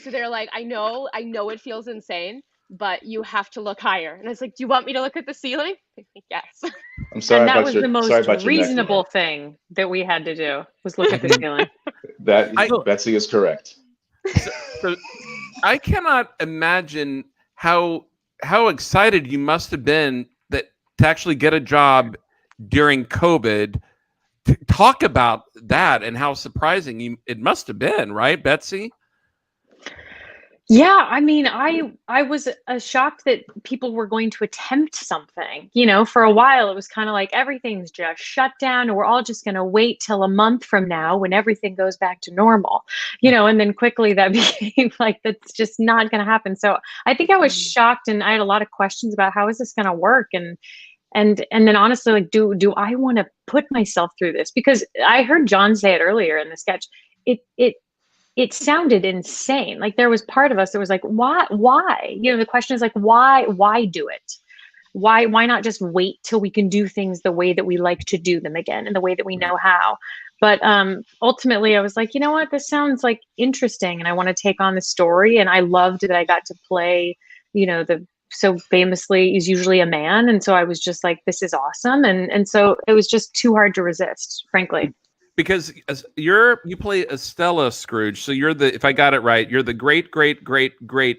Speaker 16: So they're like, I know it feels insane, but you have to look higher. And I was like, do you want me to look at the ceiling? Yes.
Speaker 14: I'm sorry
Speaker 15: And that
Speaker 14: about
Speaker 15: was
Speaker 14: your
Speaker 15: the most
Speaker 14: sorry about your neck.
Speaker 15: reasonable thing that we had to do was look at the ceiling.
Speaker 14: Betsy is correct.
Speaker 3: So I cannot imagine how excited you must have been that to actually get a job during COVID. Talk about that and how surprising it must have been, right, Betsy?
Speaker 15: Yeah, I mean, I was shocked that people were going to attempt something. You know, for a while it was kind of like everything's just shut down and we're all just going to wait till a month from now when everything goes back to normal. You know, and then quickly that became like that's just not going to happen. So I think I was shocked and I had a lot of questions about how is this going to work and then honestly, like, do I want to put myself through this? Because I heard John say it earlier in the sketch. It sounded insane. Like there was part of us that was like, why? You know, the question is like, why do it? Why not just wait till we can do things the way that we like to do them again and the way that we know how? But ultimately I was like, you know what, this sounds like interesting and I want to take on the story. And I loved that I got to play, you know, so famously is usually a man. And so I was just like, this is awesome. And so it was just too hard to resist, frankly.
Speaker 3: Because you play Estella Scrooge, so you're if I got it right, you're the great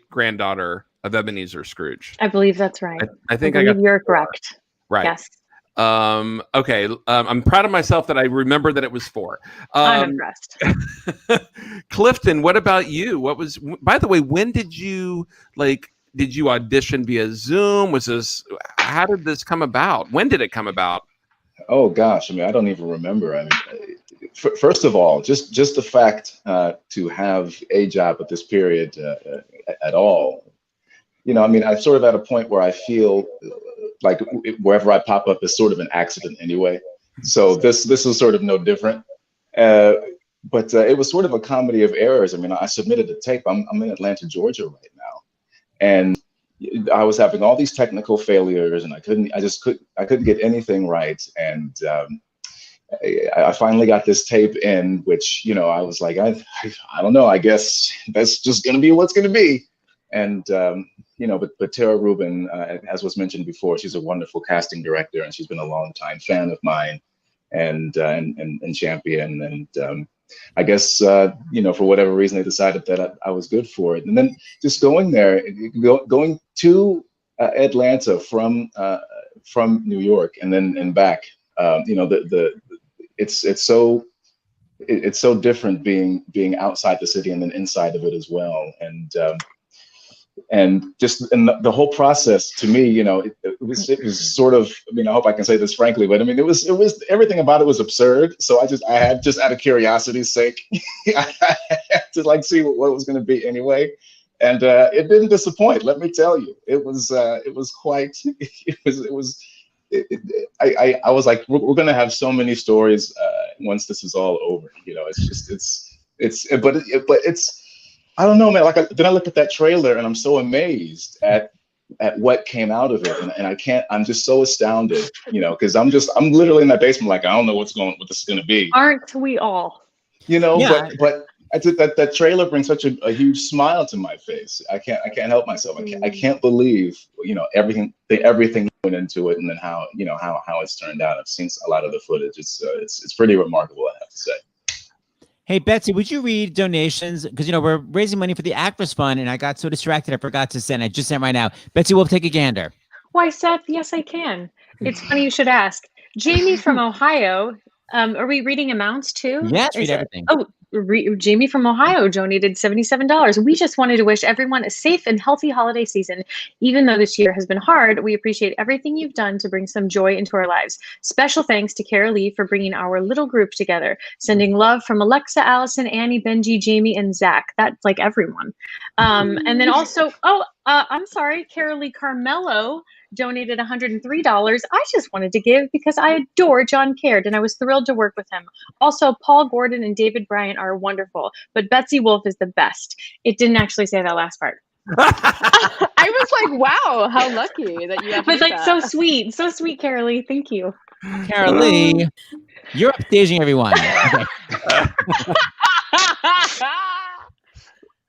Speaker 3: granddaughter of Ebenezer Scrooge.
Speaker 15: I believe that's right.
Speaker 3: I think
Speaker 15: you're correct.
Speaker 3: Right.
Speaker 15: Yes.
Speaker 3: Okay. I'm proud of myself that I remember that it was 4.
Speaker 15: I'm impressed.
Speaker 3: Clifton, what about you? By the way, when did you audition via Zoom? How did this come about? When did it come about?
Speaker 14: Oh gosh, I mean, I don't even remember. I mean, first of all, just the fact to have a job at this period at all, you know, I mean, I'm sort of at a point where I feel like wherever I pop up is sort of an accident anyway. So this was sort of no different. But it was sort of a comedy of errors. I mean, I submitted a tape. I'm in Atlanta, Georgia right now, and I was having all these technical failures and I couldn't get anything right. And I finally got this tape in, which, you know, I was like, I don't know, I guess that's just going to be what's going to be. And, you know, but Tara Rubin, as was mentioned before, she's a wonderful casting director and she's been a longtime fan of mine and champion. And I guess, you know, for whatever reason, they decided that I was good for it. And then just going there, going to Atlanta from New York and back, you know, it's so different being outside the city and then inside of it as well. And the whole process to me, you know, it was sort of, I mean, I hope I can say this frankly, but I mean, it was everything about it was absurd. So I had just out of curiosity's sake, I had to like see what it was going to be anyway. And it didn't disappoint. Let me tell you, I was like, we're going to have so many stories once this is all over. You know, but it's, I don't know, man. Like then I look at that trailer and I'm so amazed at what came out of it, I'm just so astounded, you know, because I'm literally in that basement, like I don't know what this is going to be.
Speaker 15: Aren't we all?
Speaker 14: You know,
Speaker 2: Yeah.
Speaker 14: but I think that trailer brings such a huge smile to my face. I can't help myself. I can't believe, you know, everything went into it, and then how it's turned out. I've seen a lot of the footage. It's pretty remarkable, I have to say.
Speaker 2: Hey, Betsy, would you read donations? Because, you know, we're raising money for the Actors Fund, and I got so distracted I forgot to send. I just sent right now. Betsy, we'll take a gander.
Speaker 15: Why, Seth? Yes, I can. It's funny you should ask. Jamie from Ohio. Are we reading amounts too?
Speaker 2: Yes, read everything.
Speaker 15: Oh, Jamie from Ohio donated $77. We just wanted to wish everyone a safe and healthy holiday season. Even though this year has been hard, we appreciate everything you've done to bring some joy into our lives. Special thanks to Kara Lee for bringing our little group together. Sending love from Alexa, Allison, Annie, Benji, Jamie, and Zach. That's like everyone. And then also, I'm sorry, Kara Lee Carmelo donated $103. I just wanted to give because I adore John Caird and I was thrilled to work with him. Also, Paul Gordon and David Bryant are wonderful, but Betsy Wolf is the best. It didn't actually say that last part.
Speaker 16: I was like, wow, how lucky that you have.
Speaker 15: But like, so sweet, Kara Lee. Thank you.
Speaker 2: Carolee, you're upstaging everyone. Okay.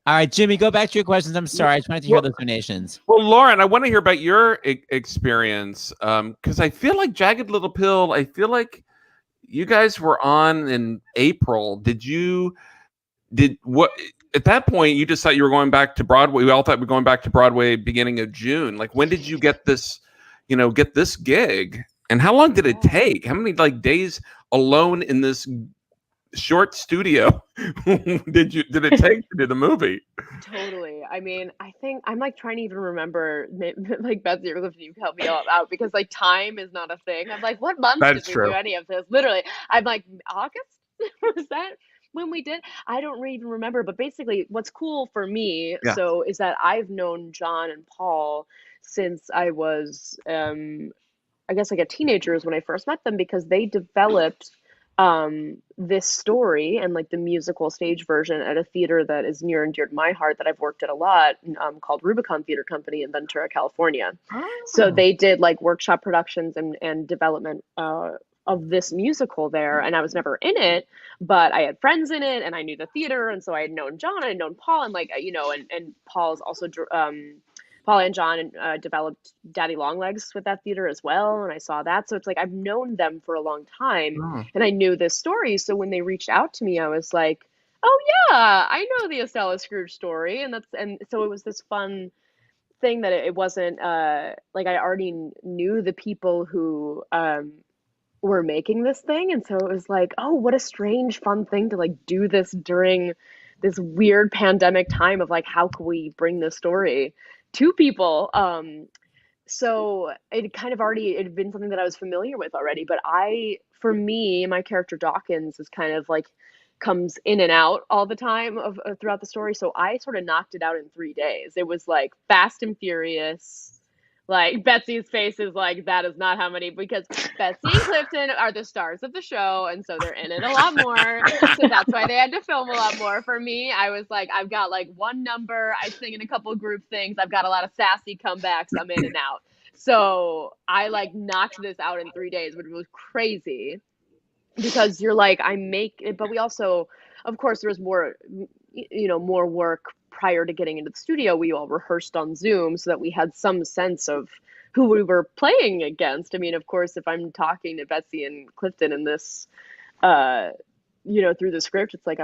Speaker 2: All right, Jimmy, go back to your questions. I'm sorry. I just wanted to hear those donations.
Speaker 3: Well, Lauren, I want to hear about your experience because I feel like Jagged Little Pill, I feel like you guys were on in April. What at that point you just thought you were going back to Broadway? We all thought we were going back to Broadway beginning of June. Like, when did you get this, get this gig? And how long did it take? How many days alone in this short studio did it take to do the movie?
Speaker 16: Totally. I mean, I think I'm trying to even remember, like, Betsy or Clifton, you can help me out because time is not a thing. I'm like, what month did we do any of this? Literally, I'm like, August? Was that when we did? I don't even remember. But basically, what's cool for me, is that I've known John and Paul since I was, I guess, like a teenager is when I first met them, because they developed this story and like the musical stage version at a theater that is near and dear to my heart that I've worked at a lot, called Rubicon Theater Company in Ventura, California. So they did like workshop productions and development of this musical there, and I was never in it, but I had friends in it and I knew the theater, and so I had known John, I had known Paul, and like, and Paul's also Paul and John developed Daddy Longlegs with that theater as well, and I saw that. So it's like I've known them for a long time, and I knew this story. So when they reached out to me, I was like, "Oh yeah, I know the Estella Scrooge story," and so it was this fun thing that it wasn't like I already knew the people who were making this thing, and so it was like, oh, what a strange, fun thing to like do this during this weird pandemic time of like, how can we bring this story to people? So it kind of it had been something that I was familiar with already, but for me, my character Dawkins is kind of like comes in and out all the time throughout the story. So I sort of knocked it out in 3 days. It was like fast and furious. Like, Betsy's face is like, that is not how many, because Betsy and Clifton are the stars of the show, and so they're in it a lot more. So that's why they had to film a lot more. For me, I was like, I've got like one number, I sing in a couple group things, I've got a lot of sassy comebacks, I'm in and out. So I like knocked this out in 3 days, which was crazy, because you're like, I make it, but we also, of course, there was more, more work prior to getting into the studio. We all rehearsed on Zoom so that we had some sense of who we were playing against. I mean, of course, if I'm talking to Betsy and Clifton in this, through the script, it's like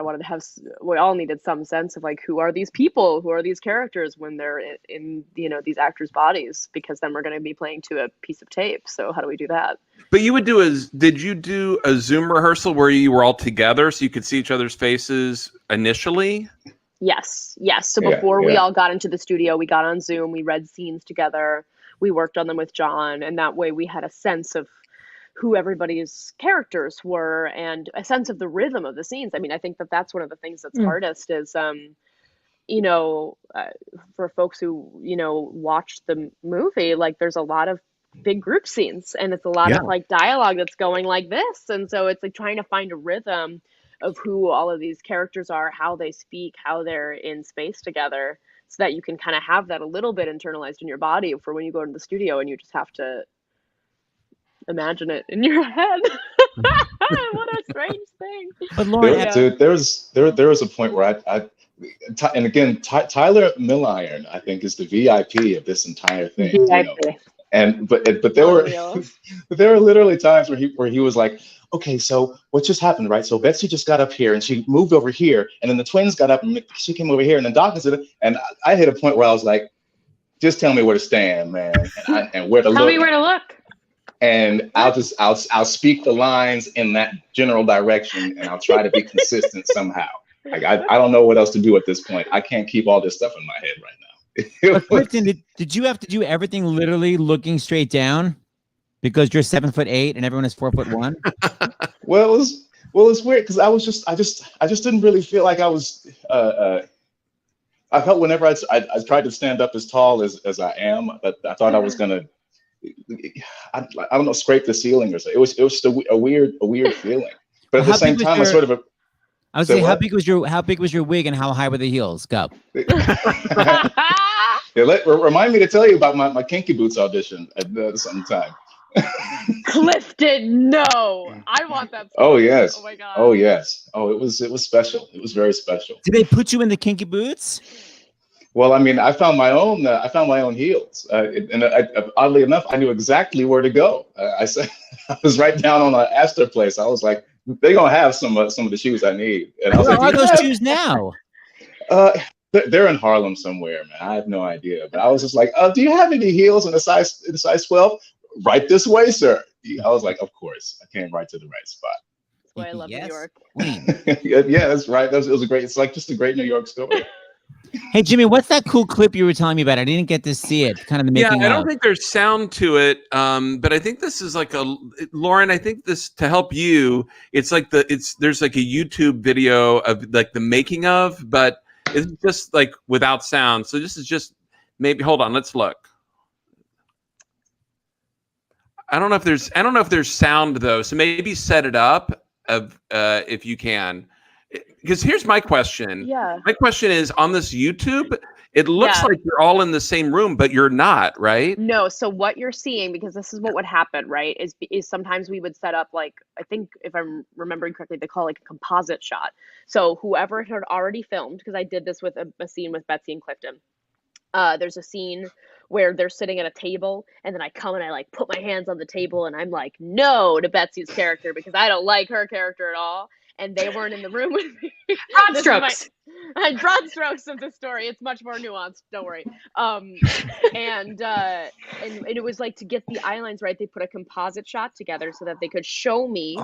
Speaker 16: we all needed some sense of like, who are these people? Who are these characters when they're in these actors' bodies? Because then we're going to be playing to a piece of tape. So how do we do that?
Speaker 3: But did you do a Zoom rehearsal where you were all together so you could see each other's faces initially?
Speaker 16: Yes. So before we all got into the studio, we got on Zoom, we read scenes together, we worked on them with John, and that way we had a sense of who everybody's characters were and a sense of the rhythm of the scenes. I mean, I think that's one of the things that's hardest is, for folks who, watched the movie, like there's a lot of big group scenes and it's a lot of like dialogue that's going like this. And so it's like trying to find a rhythm of who all of these characters are, how they speak, how they're in space together, so that you can kind of have that a little bit internalized in your body for when you go into the studio and you just have to imagine it in your head. What a strange thing.
Speaker 2: But Lauren,
Speaker 14: dude, there was a point where and again, Tyler Milliron, I think, is the VIP of this entire thing. But there were literally times where he was like, okay, so what just happened, right? So Betsy just got up here and she moved over here, and then the twins got up and she came over here, and then Dawkins did it. And I hit a point where I was like, just tell me where to stand, man, and where to look.
Speaker 15: Tell me where to look.
Speaker 14: And I'll speak the lines in that general direction, and I'll try to be consistent somehow. Like I don't know what else to do at this point. I can't keep all this stuff in my head right now.
Speaker 2: But Clifton, did you have to do everything literally looking straight down because you're 7'8" and everyone is 4'1"?
Speaker 14: Well, it's weird because I just didn't really feel like I was. I felt whenever I tried to stand up as tall as I am, but I thought I was gonna. I don't know, scrape the ceiling or so. It was just a weird feeling. But at the same time, it's sort of a.
Speaker 2: I was saying, how big was your wig and how high were the heels? Go.
Speaker 14: Remind me to tell you about my Kinky Boots audition at some time.
Speaker 16: Clifton, no. I want that story.
Speaker 14: Oh yes.
Speaker 16: Oh my god.
Speaker 14: Oh yes. Oh, it was special. It was very special.
Speaker 2: Did they put you in the kinky boots?
Speaker 14: Well, I mean, I found my own heels, oddly enough, I knew exactly where to go. I said, I was right down on an Astor Place. I was like, they're gonna have some of the shoes I need. And I was
Speaker 2: Where
Speaker 14: like,
Speaker 2: are those shoes now?
Speaker 14: They're in Harlem somewhere, man. I have no idea. But I was just like, do you have any heels in the size 12? Right this way, sir. I was like, of course. I came right to the right spot.
Speaker 16: That's why I love New York.
Speaker 14: Yeah, that's right. It was a great. It's like just a great New York story.
Speaker 2: Hey, Jimmy, what's that cool clip you were telling me about? I didn't get to see it. Kind of the making
Speaker 3: I don't
Speaker 2: of.
Speaker 3: think there's sound to it, but I think this is like Lauren. I think this to help you. It's like there's like a YouTube video of like the making of, but it's just like without sound. So this is just maybe. Hold on, let's look. I don't know if there's sound though. So maybe set it up if you can. Because here's my question.
Speaker 16: Yeah.
Speaker 3: My question is on this YouTube, it looks like you're all in the same room, but you're not, right?
Speaker 16: No. So what you're seeing, because this is what would happen, right? Is sometimes we would set up like, I think if I'm remembering correctly, they call it like a composite shot. So whoever had already filmed, because I did this with a scene with Betsy and Clifton. There's a scene where they're sitting at a table, and then I come and I like put my hands on the table, and I'm like, no to Betsy's character because I don't like her character at all. And they weren't in the room with me.
Speaker 15: Broad strokes.
Speaker 16: Broad strokes of the story. It's much more nuanced. Don't worry. And it was like to get the eye lines right. They put a composite shot together so that they could show me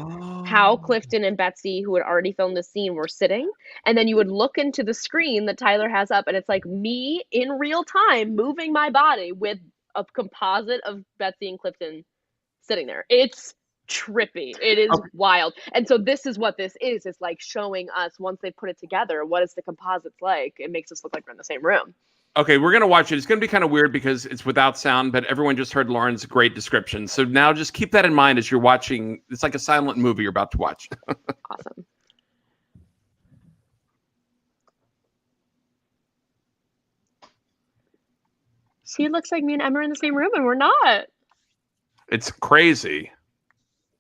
Speaker 16: how Clifton and Betsy, who had already filmed the scene, were sitting. And then you would look into the screen that Tyler has up, and it's like me in real time moving my body with a composite of Betsy and Clifton sitting there. It's trippy. It is wild. And so this is what this is. It's like showing us once they put it together, what is the composites like? It makes us look like we're in the same room.
Speaker 3: Okay, we're gonna watch it. It's gonna be kind of weird because it's without sound, but everyone just heard Lauren's great description. So now just keep that in mind as you're watching. It's like a silent movie you're about to watch.
Speaker 16: Awesome. She looks like me and Emma are in the same room, and we're not.
Speaker 3: It's crazy.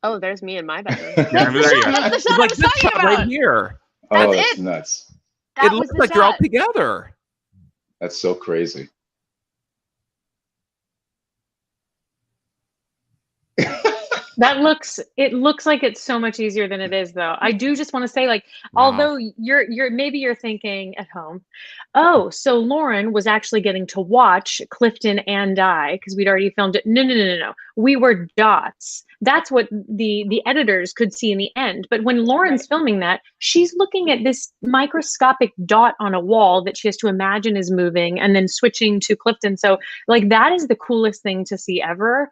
Speaker 16: Oh, there's me in my bedroom.
Speaker 3: Yeah, there you go.
Speaker 16: That's the
Speaker 3: It's
Speaker 16: shot
Speaker 3: like
Speaker 16: I was
Speaker 3: this
Speaker 16: talking
Speaker 3: shot right
Speaker 16: about.
Speaker 3: here.
Speaker 14: Oh,
Speaker 16: That's
Speaker 14: that's
Speaker 16: it.
Speaker 14: nuts.
Speaker 3: It looks like they're all together.
Speaker 14: That's so crazy.
Speaker 15: It looks like it's so much easier than it is, though. I do just want to say, like, although you're thinking at home, oh, so Lauren was actually getting to watch Clifton and I because we'd already filmed it. No. We were dots. That's what the editors could see in the end. But when Lauren's filming that, she's looking at this microscopic dot on a wall that she has to imagine is moving and then switching to Clifton. So like that is the coolest thing to see ever.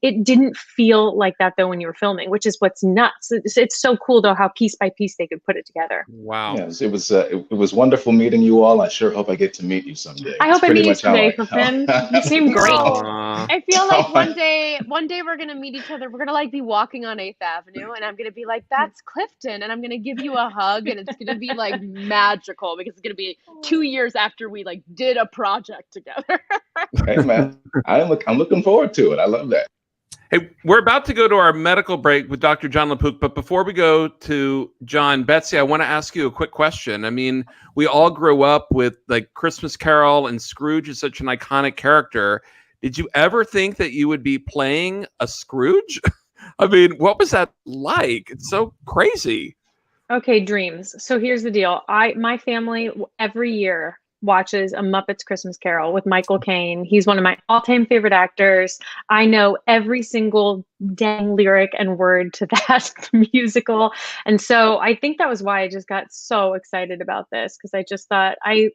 Speaker 15: It didn't feel like that though when you were filming, which is what's nuts. It's so cool though how piece by piece they could put it together.
Speaker 3: Wow.
Speaker 14: Yes, it was wonderful meeting you all. I sure hope I get to meet you someday.
Speaker 15: I hope I meet you
Speaker 14: someday,
Speaker 15: someday, Clifton. You seem great.
Speaker 16: I feel like one day we're gonna meet each other. We're gonna like be walking on 8th Avenue, and I'm gonna be like, "That's Clifton," and I'm gonna give you a hug, and it's gonna be like magical because it's gonna be 2 years after we like did a project together.
Speaker 14: Hey man, I'm looking forward to it. I love that.
Speaker 3: Hey, we're about to go to our medical break with Dr. John LaPook, but before we go to John, Betsy, I want to ask you a quick question. I mean, we all grew up with like Christmas Carol, and Scrooge is such an iconic character. Did you ever think that you would be playing a Scrooge? I mean, what was that like? It's so crazy.
Speaker 15: Okay, dreams. So here's the deal. My family every year watches A Muppets Christmas Carol with Michael Caine. He's one of my all-time favorite actors. I know every single dang lyric and word to that musical. And so I think that was why I just got so excited about this, because I just thought I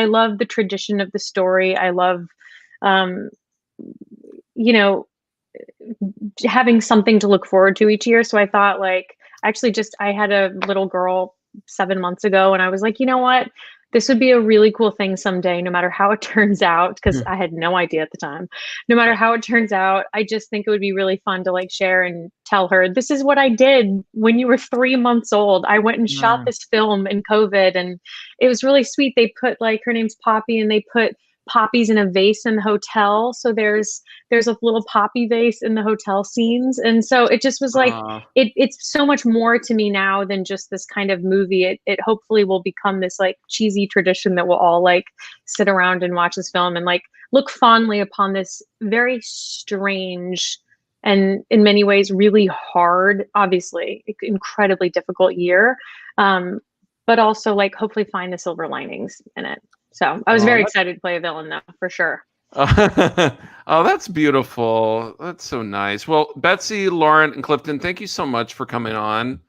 Speaker 15: love the tradition of the story. I love having something to look forward to each year. So I thought like, I had a little girl 7 months ago, and I was like, you know what? This would be a really cool thing someday, no matter how it turns out, because I had no idea at the time. No matter how it turns out, I just think it would be really fun to like share and tell her, this is what I did when you were 3 months old. I went and shot this film in COVID, and it was really sweet. They put like, her name's Poppy, and they put poppies in a vase in the hotel. So there's a little poppy vase in the hotel scenes. And so it just was like, it's so much more to me now than just this kind of movie. It hopefully will become this like cheesy tradition that we'll all like sit around and watch this film and like look fondly upon this very strange and in many ways really hard, obviously incredibly difficult year. But also like hopefully find the silver linings in it. So I was very excited to play a villain though, for sure.
Speaker 3: Oh, that's beautiful. That's so nice. Well, Betsy, Lauren, and Clifton, thank you so much for coming on.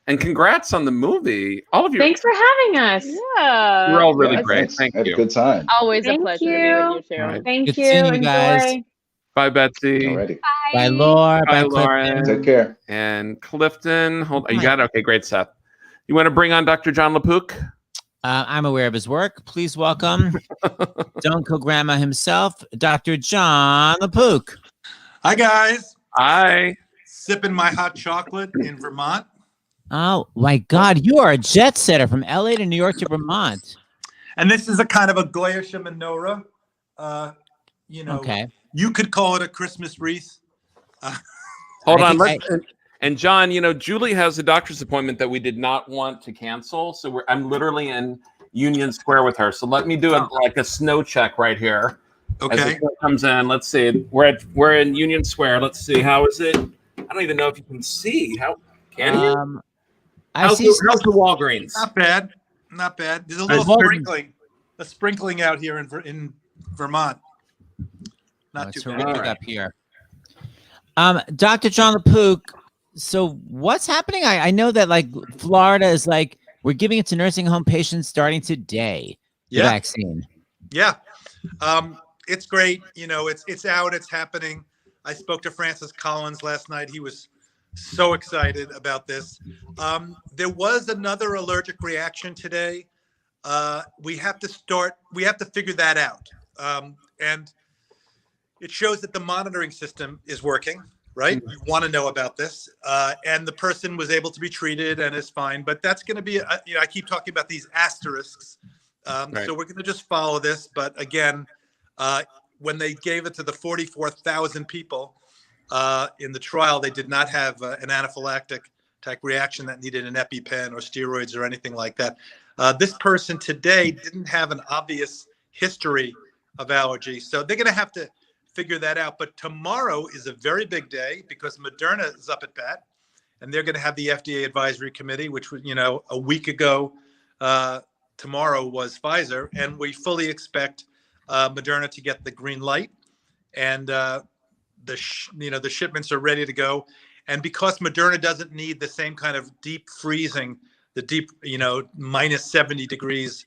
Speaker 3: And congrats on the movie. All of you.
Speaker 15: Thanks for having us.
Speaker 16: Yeah.
Speaker 3: You're all really great. Thank
Speaker 14: Had
Speaker 3: you.
Speaker 14: a good time.
Speaker 16: Always a pleasure to be with you too.
Speaker 3: Right.
Speaker 15: Thank
Speaker 2: Good
Speaker 15: you.
Speaker 2: seeing you
Speaker 15: Enjoy.
Speaker 2: guys.
Speaker 3: Bye, Betsy.
Speaker 14: Alrighty.
Speaker 2: Bye, Laura.
Speaker 3: Bye,
Speaker 2: Bye,
Speaker 3: Lauren.
Speaker 2: Clifton.
Speaker 14: Take care.
Speaker 3: And Clifton. Hold. You got it? Okay, great, Seth. You want to bring on Dr. John LaPook?
Speaker 2: I'm aware of his work. Please welcome Don't Kill Grandma himself, Dr. John LaPook.
Speaker 17: Hi, guys.
Speaker 3: Hi.
Speaker 17: Sipping my hot chocolate in Vermont.
Speaker 2: Oh, my God. You are a jet setter from LA to New York to Vermont.
Speaker 17: And this is a kind of a Goyish menorah.
Speaker 2: Okay.
Speaker 17: You could call it a Christmas wreath.
Speaker 3: Hold on. And John, Julie has a doctor's appointment that we did not want to cancel. So I'm literally in Union Square with her. So let me do a snow check right here.
Speaker 17: Okay.
Speaker 3: As the comes in, let's see. We're in Union Square. Let's see. How is it? I don't even know if you can see. How can you? How's the Walgreens?
Speaker 17: Not bad. Not bad. There's a little sprinkling out here in Vermont. Not too bad.
Speaker 2: Up here. Dr. John LaPook. So what's happening? I know that like Florida is like, we're giving it to nursing home patients starting today. The vaccine.
Speaker 17: Yeah. It's great. It's out, it's happening. I spoke to Francis Collins last night. He was so excited about this. There was another allergic reaction today. We have to figure that out. And it shows that the monitoring system is working. Right? You want to know about this. And the person was able to be treated and is fine. But that's going to be, I keep talking about these asterisks.
Speaker 3: Right.
Speaker 17: So we're going to just follow this. But again, when they gave it to the 44,000 people in the trial, they did not have an anaphylactic type reaction that needed an EpiPen or steroids or anything like that. This person today didn't have an obvious history of allergy. So they're going to have to figure that out. But tomorrow is a very big day because Moderna is up at bat and they're going to have the FDA advisory committee, which was, a week ago, tomorrow was Pfizer. And we fully expect Moderna to get the green light and the shipments are ready to go. And because Moderna doesn't need the same kind of deep freezing, the deep, minus 70 degrees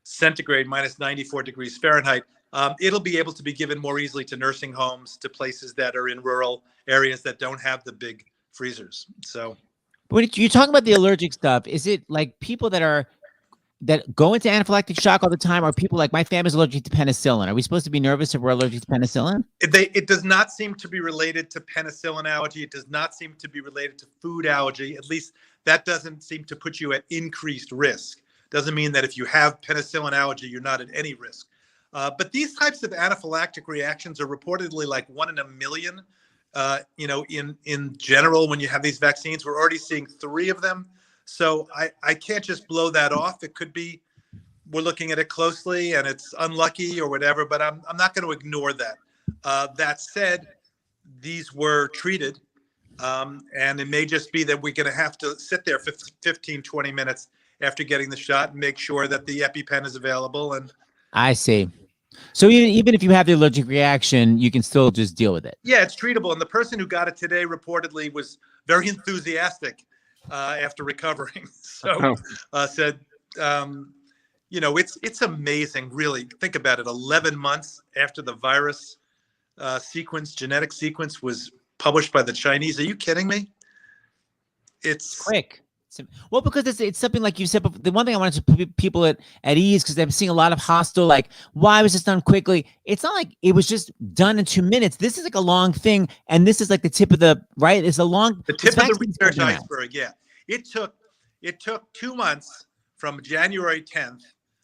Speaker 17: centigrade, minus 94 degrees Fahrenheit, it'll be able to be given more easily to nursing homes, to places that are in rural areas that don't have the big freezers. So,
Speaker 2: when you talk about the allergic stuff, is it like people that go into anaphylactic shock all the time, or people like my family's allergic to penicillin? Are we supposed to be nervous if we're allergic to penicillin?
Speaker 17: It does not seem to be related to penicillin allergy. It does not seem to be related to food allergy. At least that doesn't seem to put you at increased risk. Doesn't mean that if you have penicillin allergy, you're not at any risk. But these types of anaphylactic reactions are reportedly like 1 in a million. In general, when you have these vaccines, we're already seeing 3 of them. So I can't just blow that off. It could be we're looking at it closely and it's unlucky or whatever, but I'm not going to ignore that. That said, these were treated, and it may just be that we're going to have to sit there for 15, 20 minutes after getting the shot and make sure that the EpiPen is available. And
Speaker 2: I see. So even if you have the allergic reaction, you can still just deal with it.
Speaker 17: Yeah, it's treatable. And the person who got it today reportedly was very enthusiastic after recovering. So said, it's amazing, really. Think about it. 11 months after the virus genetic sequence was published by the Chinese. Are you kidding me? It's
Speaker 2: quick. Well, because it's something like you said, but the one thing I wanted to put people at ease, because I'm seeing a lot of hostile, like, why was this done quickly? It's not like it was just done in 2 minutes. This is like a long thing. And this is like the tip of the, right? It's the
Speaker 17: tip of the research iceberg. Yeah. It took 2 months from January 10th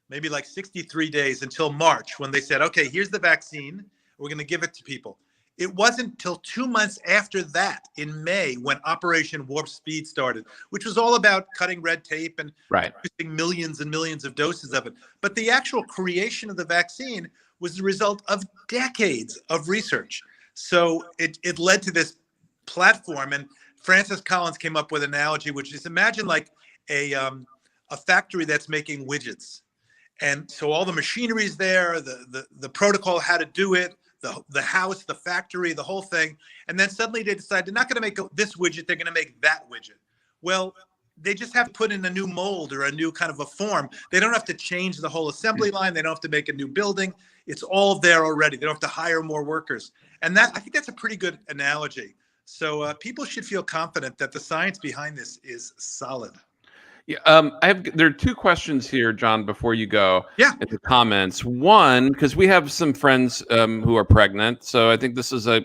Speaker 17: maybe like 63 days until March when they said, okay, here's the vaccine. We're going to give it to people. It wasn't till 2 months after that, in May, when Operation Warp Speed started, which was all about cutting red tape and producing millions and millions of doses of it. But the actual creation of the vaccine was the result of decades of research. So it led to this platform. And Francis Collins came up with an analogy, which is imagine like a factory that's making widgets. And so all the machinery is there, the protocol, how to do it, the house, the factory, the whole thing. And then suddenly they decide they're not going to make this widget, they're going to make that widget. Well, they just have to put in a new mold or a new kind of a form. They don't have to change the whole assembly line. They don't have to make a new building. It's all there already. They don't have to hire more workers. And I think that's a pretty good analogy. So people should feel confident that the science behind this is solid.
Speaker 3: Yeah, there are two questions here, John, before you go.
Speaker 17: Yeah.
Speaker 3: In the comments. One, because we have some friends who are pregnant, so I think this is a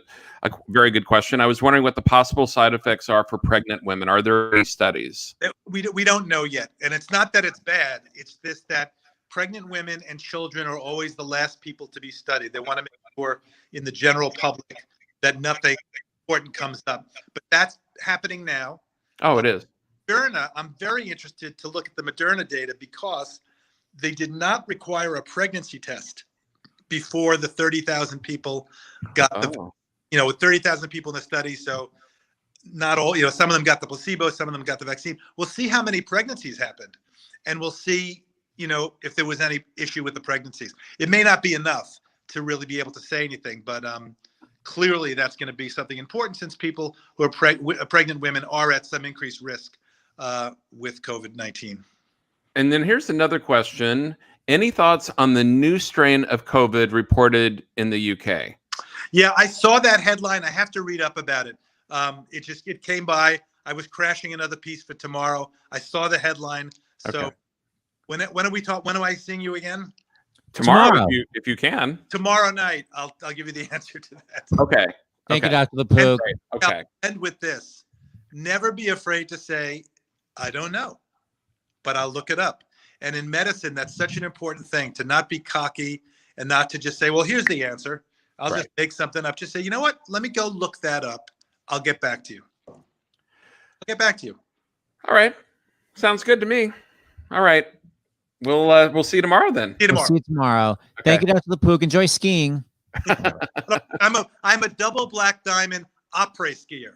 Speaker 3: very good question. I was wondering what the possible side effects are for pregnant women. Are there any studies?
Speaker 17: We don't know yet. And it's not that it's bad. It's this, that pregnant women and children are always the last people to be studied. They want to make sure in the general public that nothing important comes up. But that's happening now.
Speaker 3: Oh, it is.
Speaker 17: Moderna, I'm very interested to look at the Moderna data because they did not require a pregnancy test before the 30,000 people got with 30,000 people in the study. So not all, some of them got the placebo, some of them got the vaccine. We'll see how many pregnancies happened, and we'll see, if there was any issue with the pregnancies. It may not be enough to really be able to say anything, but clearly that's going to be something important since people who are pregnant women are at some increased risk with COVID-19.
Speaker 3: And then here's another question. Any thoughts on the new strain of COVID reported in the UK?
Speaker 17: Yeah, I saw that headline. I have to read up about it. It came by. I was crashing another piece for tomorrow. I saw the headline. So
Speaker 3: Okay.
Speaker 17: when are we talk? When am I seeing you again?
Speaker 3: Tomorrow. If you can.
Speaker 17: Tomorrow night. I'll give you the answer to that.
Speaker 3: Okay.
Speaker 2: Thank you, Dr. LaPook.
Speaker 3: Okay.
Speaker 17: I'll end with this. Never be afraid to say, I don't know, but I'll look it up. And in medicine, that's such an important thing, to not be cocky and not to just say, well, here's the answer. I'll just make something up. Just say, you know what? Let me go look that up. I'll get back to you.
Speaker 3: All right. Sounds good to me. All right. We'll see you tomorrow then.
Speaker 2: We'll see you tomorrow. Thank you, Dr. LaPook. Enjoy skiing.
Speaker 17: I'm a double black diamond après skier,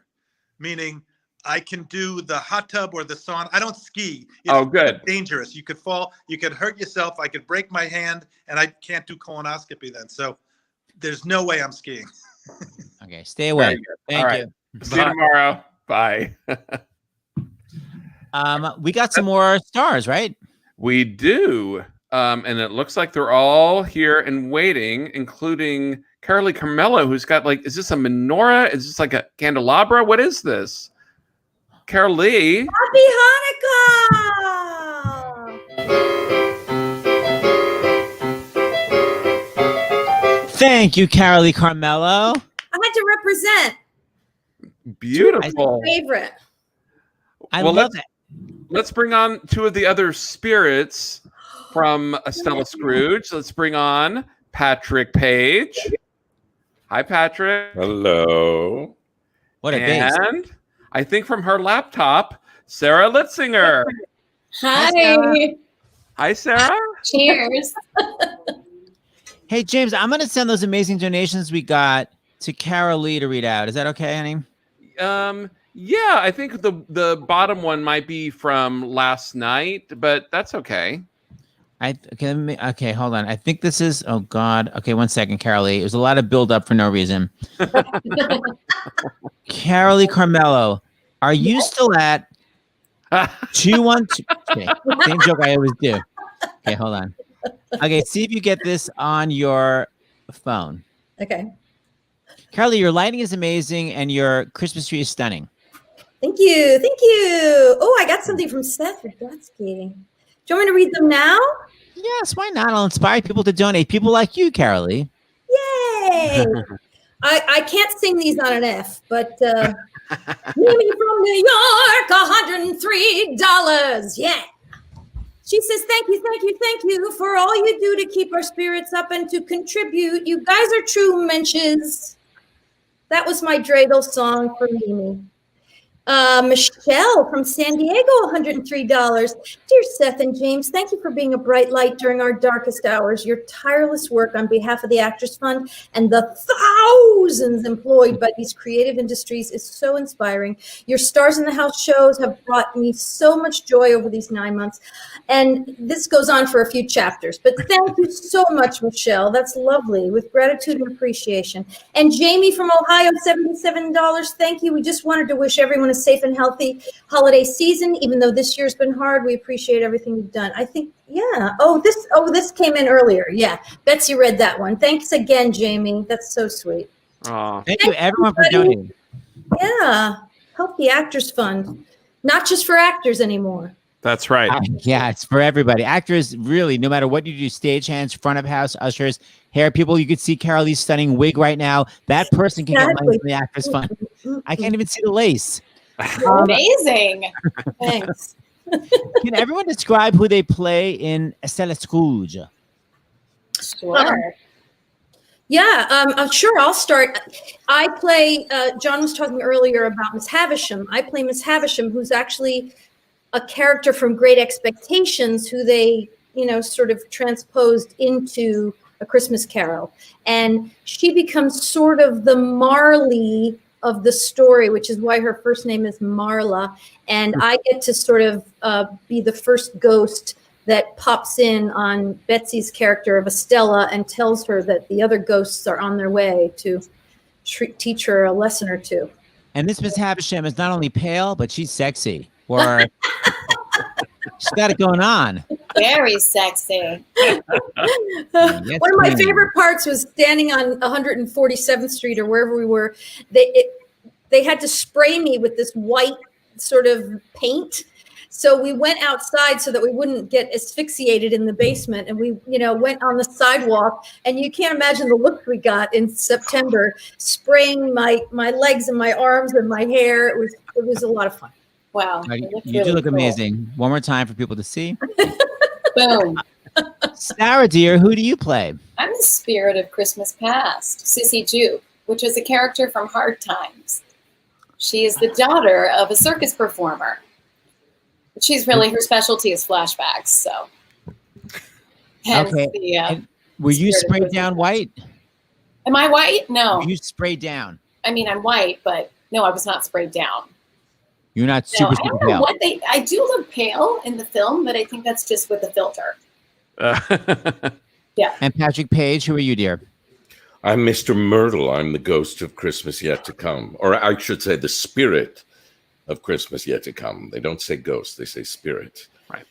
Speaker 17: meaning I can do the hot tub or the sauna. I don't ski. It's
Speaker 3: good.
Speaker 17: Dangerous. You could fall. You could hurt yourself. I could break my hand, and I can't do colonoscopy then. So there's no way I'm skiing.
Speaker 2: Okay, stay away. Thank you.
Speaker 3: See you tomorrow. Bye.
Speaker 2: We got some more stars, right?
Speaker 3: We do. And it looks like they're all here and waiting, including Carolee Carmello, who's got is this a menorah? Is this like a candelabra? What is this? Carolee.
Speaker 11: Happy Hanukkah!
Speaker 2: Thank you, Carolee Carmello.
Speaker 11: I had to represent.
Speaker 3: Beautiful.
Speaker 11: My favorite.
Speaker 2: I love it.
Speaker 3: Let's bring on two of the other spirits from Estella Scrooge. Let's bring on Patrick Page. Hi, Patrick.
Speaker 18: Hello.
Speaker 2: What a base.
Speaker 3: And I think from her laptop, Sarah Litzinger.
Speaker 11: Hi.
Speaker 3: Hi, Sarah.
Speaker 11: Cheers.
Speaker 2: Hey, James, I'm going to send those amazing donations we got to Carolee to read out. Is that okay, honey?
Speaker 3: Yeah, I think the bottom one might be from last night, but that's okay.
Speaker 2: Okay, hold on. I think this is, oh God. Okay, 1 second, Carolee. It was a lot of build up for no reason. Carolee Carmello, are you still at 212? Okay, same joke I always do. Okay, hold on. Okay, see if you get this on your phone.
Speaker 11: Okay.
Speaker 2: Carolee, your lighting is amazing and your Christmas tree is stunning.
Speaker 11: Thank you. Thank you. Oh, I got something from Seth Radetsky. Do you want me to read them now?
Speaker 2: Yes, why not? I'll inspire people to donate. People like you, Carolee.
Speaker 11: Yay! I can't sing these on an F, but Mimi from New York, $103. Yeah.
Speaker 18: She says, thank you for all you do to keep our spirits up and to contribute. You guys are true mensches. That was my dreidel song for Mimi. Michelle from San Diego, $103. Dear Seth and James, thank you for being a bright light during our darkest hours. Your tireless work on behalf of the Actors Fund and the thousands employed by these creative industries is so inspiring. Your Stars in the House shows have brought me so much joy over these 9 months. And this goes on for a few chapters, but thank you so much, Michelle. That's lovely. With gratitude and appreciation. And Jamie from Ohio, $77. Thank you. We just wanted to wish everyone a safe and healthy holiday season, even though this year's been hard. We appreciate everything you've done. I think, yeah. This came in earlier. Yeah. Betsy read that one. Thanks again, Jamie. That's so sweet.
Speaker 2: Thank you, everyone, for donating.
Speaker 18: Yeah. Help the Actors Fund. Not just for actors anymore.
Speaker 3: That's right.
Speaker 2: Yeah, it's for everybody. Actors, really, no matter what you do, stagehands, front of house, ushers, hair people. You could see Carol Lee's stunning wig right now. That person can get money from the Actors Fund. I can't even see the lace.
Speaker 19: Amazing.
Speaker 18: Thanks.
Speaker 2: Can everyone describe who they play in Estella Scrooge?
Speaker 19: Sure.
Speaker 18: Yeah, sure. I'll start. I play, John was talking earlier about Miss Havisham. I play Miss Havisham, who's actually a character from Great Expectations, who they, sort of transposed into A Christmas Carol. And she becomes sort of the Marley of the story, which is why her first name is Marla. And I get to sort of be the first ghost that pops in on Betsy's character of Estella and tells her that the other ghosts are on their way to teach her a lesson or two.
Speaker 2: And this Miss Havisham is not only pale, but she's sexy. Or she's got it going on.
Speaker 19: Very sexy.
Speaker 18: One of my favorite parts was standing on 147th Street or wherever we were. They had to spray me with this white sort of paint. So we went outside so that we wouldn't get asphyxiated in the basement. And we, went on the sidewalk. And you can't imagine the look we got in September, spraying my legs and my arms and my hair. It was a lot of fun.
Speaker 19: Wow.
Speaker 2: You do look amazing. One more time for people to see.
Speaker 19: Boom.
Speaker 2: Sarah, dear, who do you play?
Speaker 19: I'm the spirit of Christmas past, Sissy Juke, which is a character from Hard Times. She is the daughter of a circus performer. She's really, her specialty is flashbacks, so. Hence
Speaker 2: Okay. Were you sprayed down white?
Speaker 19: Am I white? No.
Speaker 2: Were you sprayed down?
Speaker 19: I mean, I'm white, but no, I was not sprayed down.
Speaker 2: You're not
Speaker 19: No,
Speaker 2: super,
Speaker 19: I don't
Speaker 2: super
Speaker 19: know
Speaker 2: pale.
Speaker 19: I do look pale in the film, but I think that's just with the filter. Yeah.
Speaker 2: And Patrick Page, who are you, dear?
Speaker 20: I'm Mr. Myrtle. I'm the ghost of Christmas yet to come. Or I should say the spirit of Christmas yet to come. They don't say ghost, they say spirit.
Speaker 3: Right.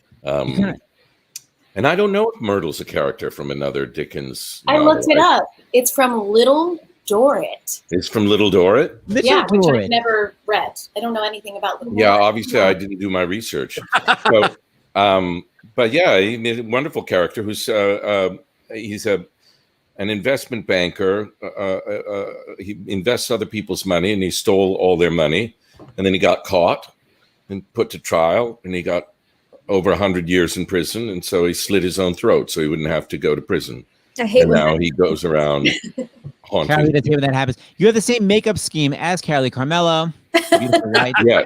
Speaker 20: And I don't know if Myrtle's a character from another Dickens
Speaker 19: I
Speaker 20: novel.
Speaker 19: looked it up. It's from Little Dorrit.
Speaker 20: It's from Little Dorrit?
Speaker 19: Which I've never read. I don't know anything about Little
Speaker 20: Yeah,
Speaker 19: Dorrit.
Speaker 20: obviously I didn't do my research. So, but yeah, he's a wonderful character who's he's an investment banker. He invests other people's money and he stole all their money. And then he got caught and put to trial and he got over 100 years in prison. And so he slit his own throat so he wouldn't have to go to prison.
Speaker 18: I hate
Speaker 20: and
Speaker 18: when
Speaker 20: now
Speaker 18: that-
Speaker 20: he goes around haunting.
Speaker 2: Carly, that's when that happens. You have the same makeup scheme as Carly Carmelo. Beautiful white.
Speaker 20: Yes.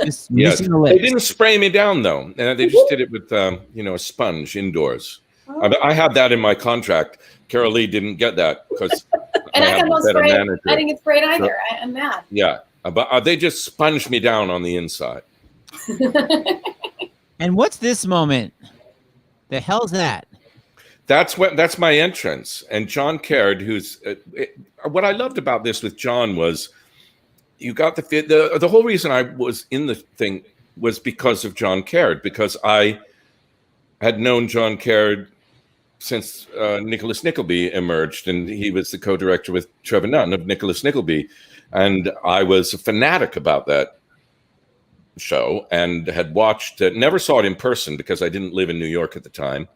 Speaker 2: Just
Speaker 20: Yes.
Speaker 2: missing the
Speaker 20: They
Speaker 2: lips.
Speaker 20: didn't spray me down though. They just did it with a sponge indoors. I had that in my contract. Carol Lee didn't get that because
Speaker 19: And I
Speaker 20: have
Speaker 19: got
Speaker 20: a
Speaker 19: no
Speaker 20: better
Speaker 19: spray.
Speaker 20: manager.
Speaker 19: I didn't get sprayed either.
Speaker 20: So-
Speaker 19: I'm mad.
Speaker 20: Yeah, but they just sponged me down on the inside.
Speaker 2: And what's this moment? The hell's that?
Speaker 20: That's my entrance. And John Caird, who's what I loved about this with John was you got the whole reason I was in the thing was because of John Caird, because I had known John Caird since Nicholas Nickleby emerged, and he was the co-director with Trevor Nunn of Nicholas Nickleby, and I was a fanatic about that show and had watched it, never saw it in person because I didn't live in New York at the time,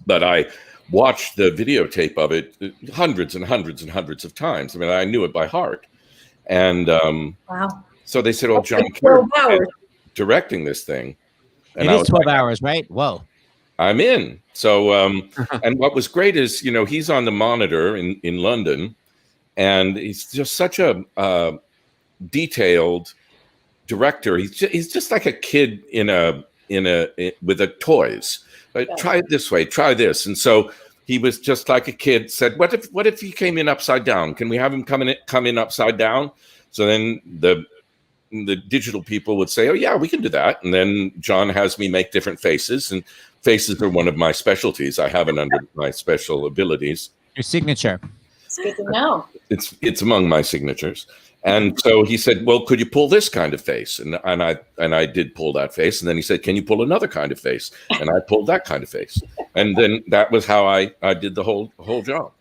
Speaker 20: but I watched the videotape of it hundreds and hundreds and hundreds of times. I mean, I knew it by heart. And
Speaker 18: wow.
Speaker 20: So they said, "Oh, John
Speaker 18: Well,
Speaker 20: Caird is directing this thing."
Speaker 2: It is 12 hours, right? Whoa.
Speaker 20: I'm in. So, and what was great is, he's on the Monitor in London, and he's just such a detailed director. He's just like a kid with a toys. Like, try it this way, try this. And so he was just like a kid. Said, "What if he came in upside down? Can we have him come in upside down?" So then the digital people would say, "Oh yeah, we can do that." And then John has me make different faces, and faces are one of my specialties. I have it under my special abilities.
Speaker 2: Your signature.
Speaker 19: It's good to know.
Speaker 20: It's among my signatures. And so he said, "Well, could you pull this kind of face?" And I did pull that face. And then he said, "Can you pull another kind of face?" And I pulled that kind of face. And then that was how I did the whole job.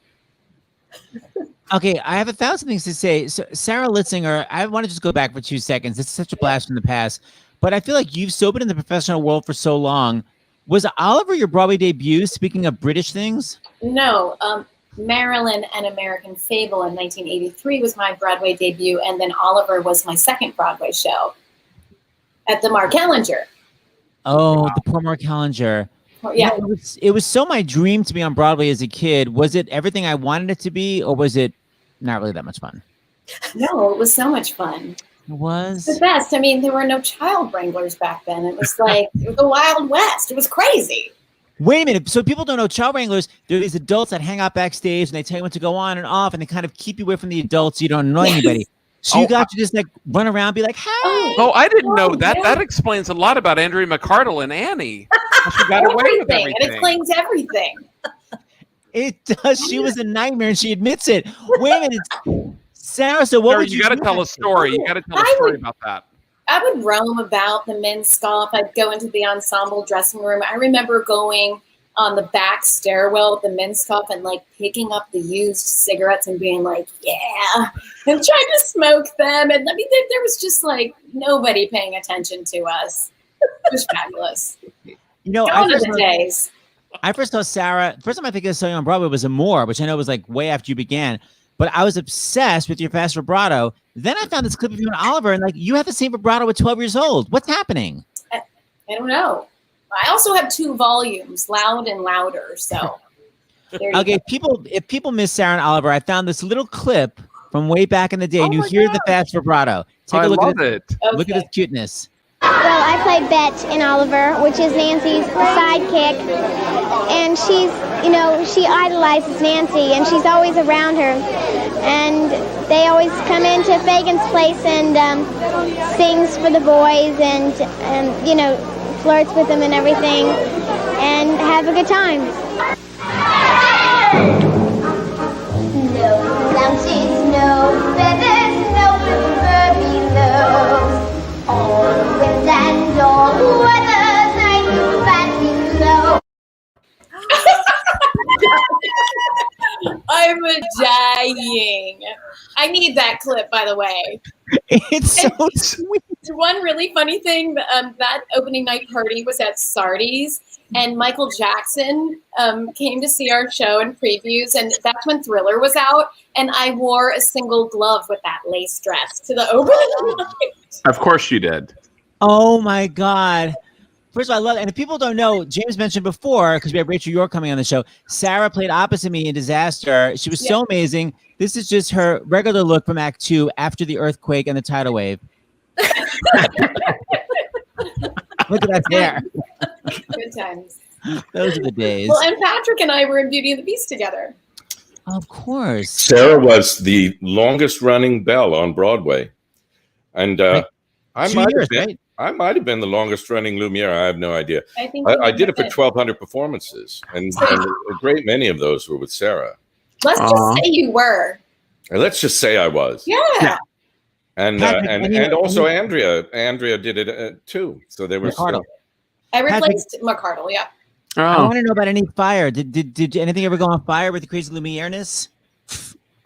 Speaker 2: Okay, I have 1,000 things to say. So Sarah Litzinger, I want to just go back for 2 seconds. It's such a blast from the past, but I feel like you've so been in the professional world for so long. Was Oliver your Broadway debut? Speaking of British things,
Speaker 19: No, Marilyn and American Fable in 1983 was my Broadway debut, and then Oliver was my second Broadway show at the Mark Ellinger.
Speaker 2: Oh, the poor Mark Ellinger.
Speaker 19: Yeah.
Speaker 2: It was so my dream to be on Broadway as a kid. Was it everything I wanted it to be, or was it not really that much fun?
Speaker 19: No, it was so much fun.
Speaker 2: It was
Speaker 19: the best. I mean, there were no child wranglers back then. It was like the Wild West. It was crazy.
Speaker 2: Wait a minute. So people don't know child wranglers. There are these adults that hang out backstage and they tell you when to go on and off, and they kind of keep you away from the adults so you don't annoy anybody. So you got to just like run around and be like, "Hey!"
Speaker 3: Oh, I didn't know that. That explains a lot about Andrea McArdle and Annie. She got away with everything.
Speaker 19: It explains everything.
Speaker 2: It does. She was a nightmare, and she admits it. Wait a minute, Sarah. So what would
Speaker 3: you got to tell a story? You got to tell a story about that.
Speaker 19: I would roam about the men's golf. I'd go into the ensemble dressing room. I remember going on the back stairwell at the men's golf and like picking up the used cigarettes and being like, "Yeah," and trying to smoke them. And I mean, there was just like nobody paying attention to us. It was fabulous.
Speaker 2: I first saw Sarah. First time I think I saw you on Broadway was Amour, which I know was like way after you began. But I was obsessed with your fast vibrato. Then I found this clip of you and Oliver, and like you have the same vibrato at 12 years old. What's happening?
Speaker 19: I don't know. I also have 2 volumes, Loud and Louder. So,
Speaker 2: okay, if people miss Sarah and Oliver, I found this little clip from way back in the day, and you hear the fast vibrato. Take a look at it. Look at this cuteness.
Speaker 21: Well, I play Bet in Oliver, which is Nancy's sidekick, and she idolizes Nancy, and she's always around her, and they always come into Fagin's place and sings for the boys and flirts with them and everything, and have a good time. No louses, no feathers, no river below. All winds and all weathers, I knew fancy low.
Speaker 19: I'm dying. I need that clip, by the way.
Speaker 2: It's so sweet.
Speaker 19: One really funny thing, that opening night party was at Sardi's, and Michael Jackson came to see our show in previews, and that's when Thriller was out, and I wore a single glove with that lace dress to the opening night.
Speaker 3: Of course you did.
Speaker 2: Oh my God. First of all, I love it. And if people don't know, James mentioned before, because we have Rachel York coming on the show, Sarah played opposite me in Disaster. She was so amazing. This is just her regular look from Act 2 after the earthquake and the tidal wave. Look at that hair.
Speaker 19: Good times.
Speaker 2: Those are the days.
Speaker 19: Well, and Patrick and I were in Beauty and the Beast together.
Speaker 2: Of course.
Speaker 20: Sarah was the longest running Belle on Broadway. And I might have been the longest running Lumiere. I have no idea. I did it for 1,200 performances, and a great many of those were with Sarah.
Speaker 19: Let's just say you were.
Speaker 20: And let's just say I was.
Speaker 19: Yeah.
Speaker 20: And
Speaker 2: Patrick,
Speaker 20: also Andrea. Andrea did it too. So there was.
Speaker 19: I replaced McArdle. Yeah.
Speaker 2: I want to know about any fire. Did anything ever go on fire with the crazy Lumiere-ness?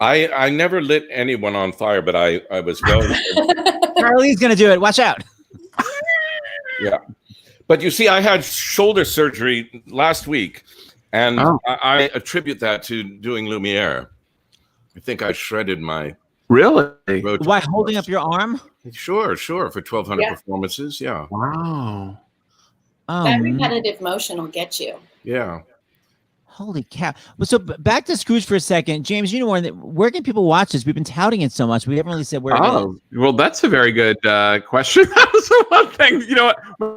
Speaker 20: I never lit anyone on fire, but I was going.
Speaker 2: Charlie's gonna do it. Watch out.
Speaker 20: Yeah, but you see, I had shoulder surgery last week, and I attribute that to doing Lumiere. I think I shredded my.
Speaker 3: Really?
Speaker 2: Why, holding up your arm?
Speaker 20: Sure, for 1,200 performances. Yeah.
Speaker 3: Wow.
Speaker 19: That repetitive motion will get you.
Speaker 20: Yeah.
Speaker 2: Holy cow. Well, so back to Scrooge for a second. James, you know, where can people watch this? We've been touting it so much. We haven't really said where it is.
Speaker 3: Well, that's a very good question. That was the one thing, you know,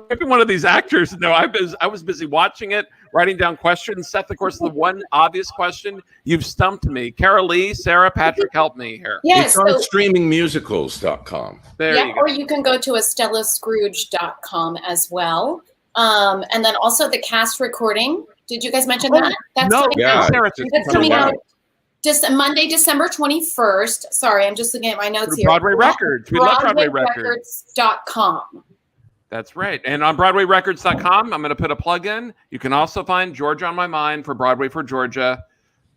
Speaker 3: maybe one of these actors. No, I was busy watching it, writing down questions. Seth, of course, the one obvious question, you've stumped me. Carol Lee, Sarah, Patrick, help me here.
Speaker 19: Yes.
Speaker 20: It's on streamingmusicals.com.
Speaker 3: There you go.
Speaker 19: Or you can go to estellascrooge.com as well. And then also the cast recording. Did you guys mention that? That's coming out. That's coming out Monday, December 21st. Sorry, I'm just looking at my notes here.
Speaker 3: Broadway Records. We love Broadway Records.
Speaker 19: BroadwayRecords.com.
Speaker 3: That's right. And on BroadwayRecords.com, I'm going to put a plug in. You can also find Georgia on My Mind for Broadway for Georgia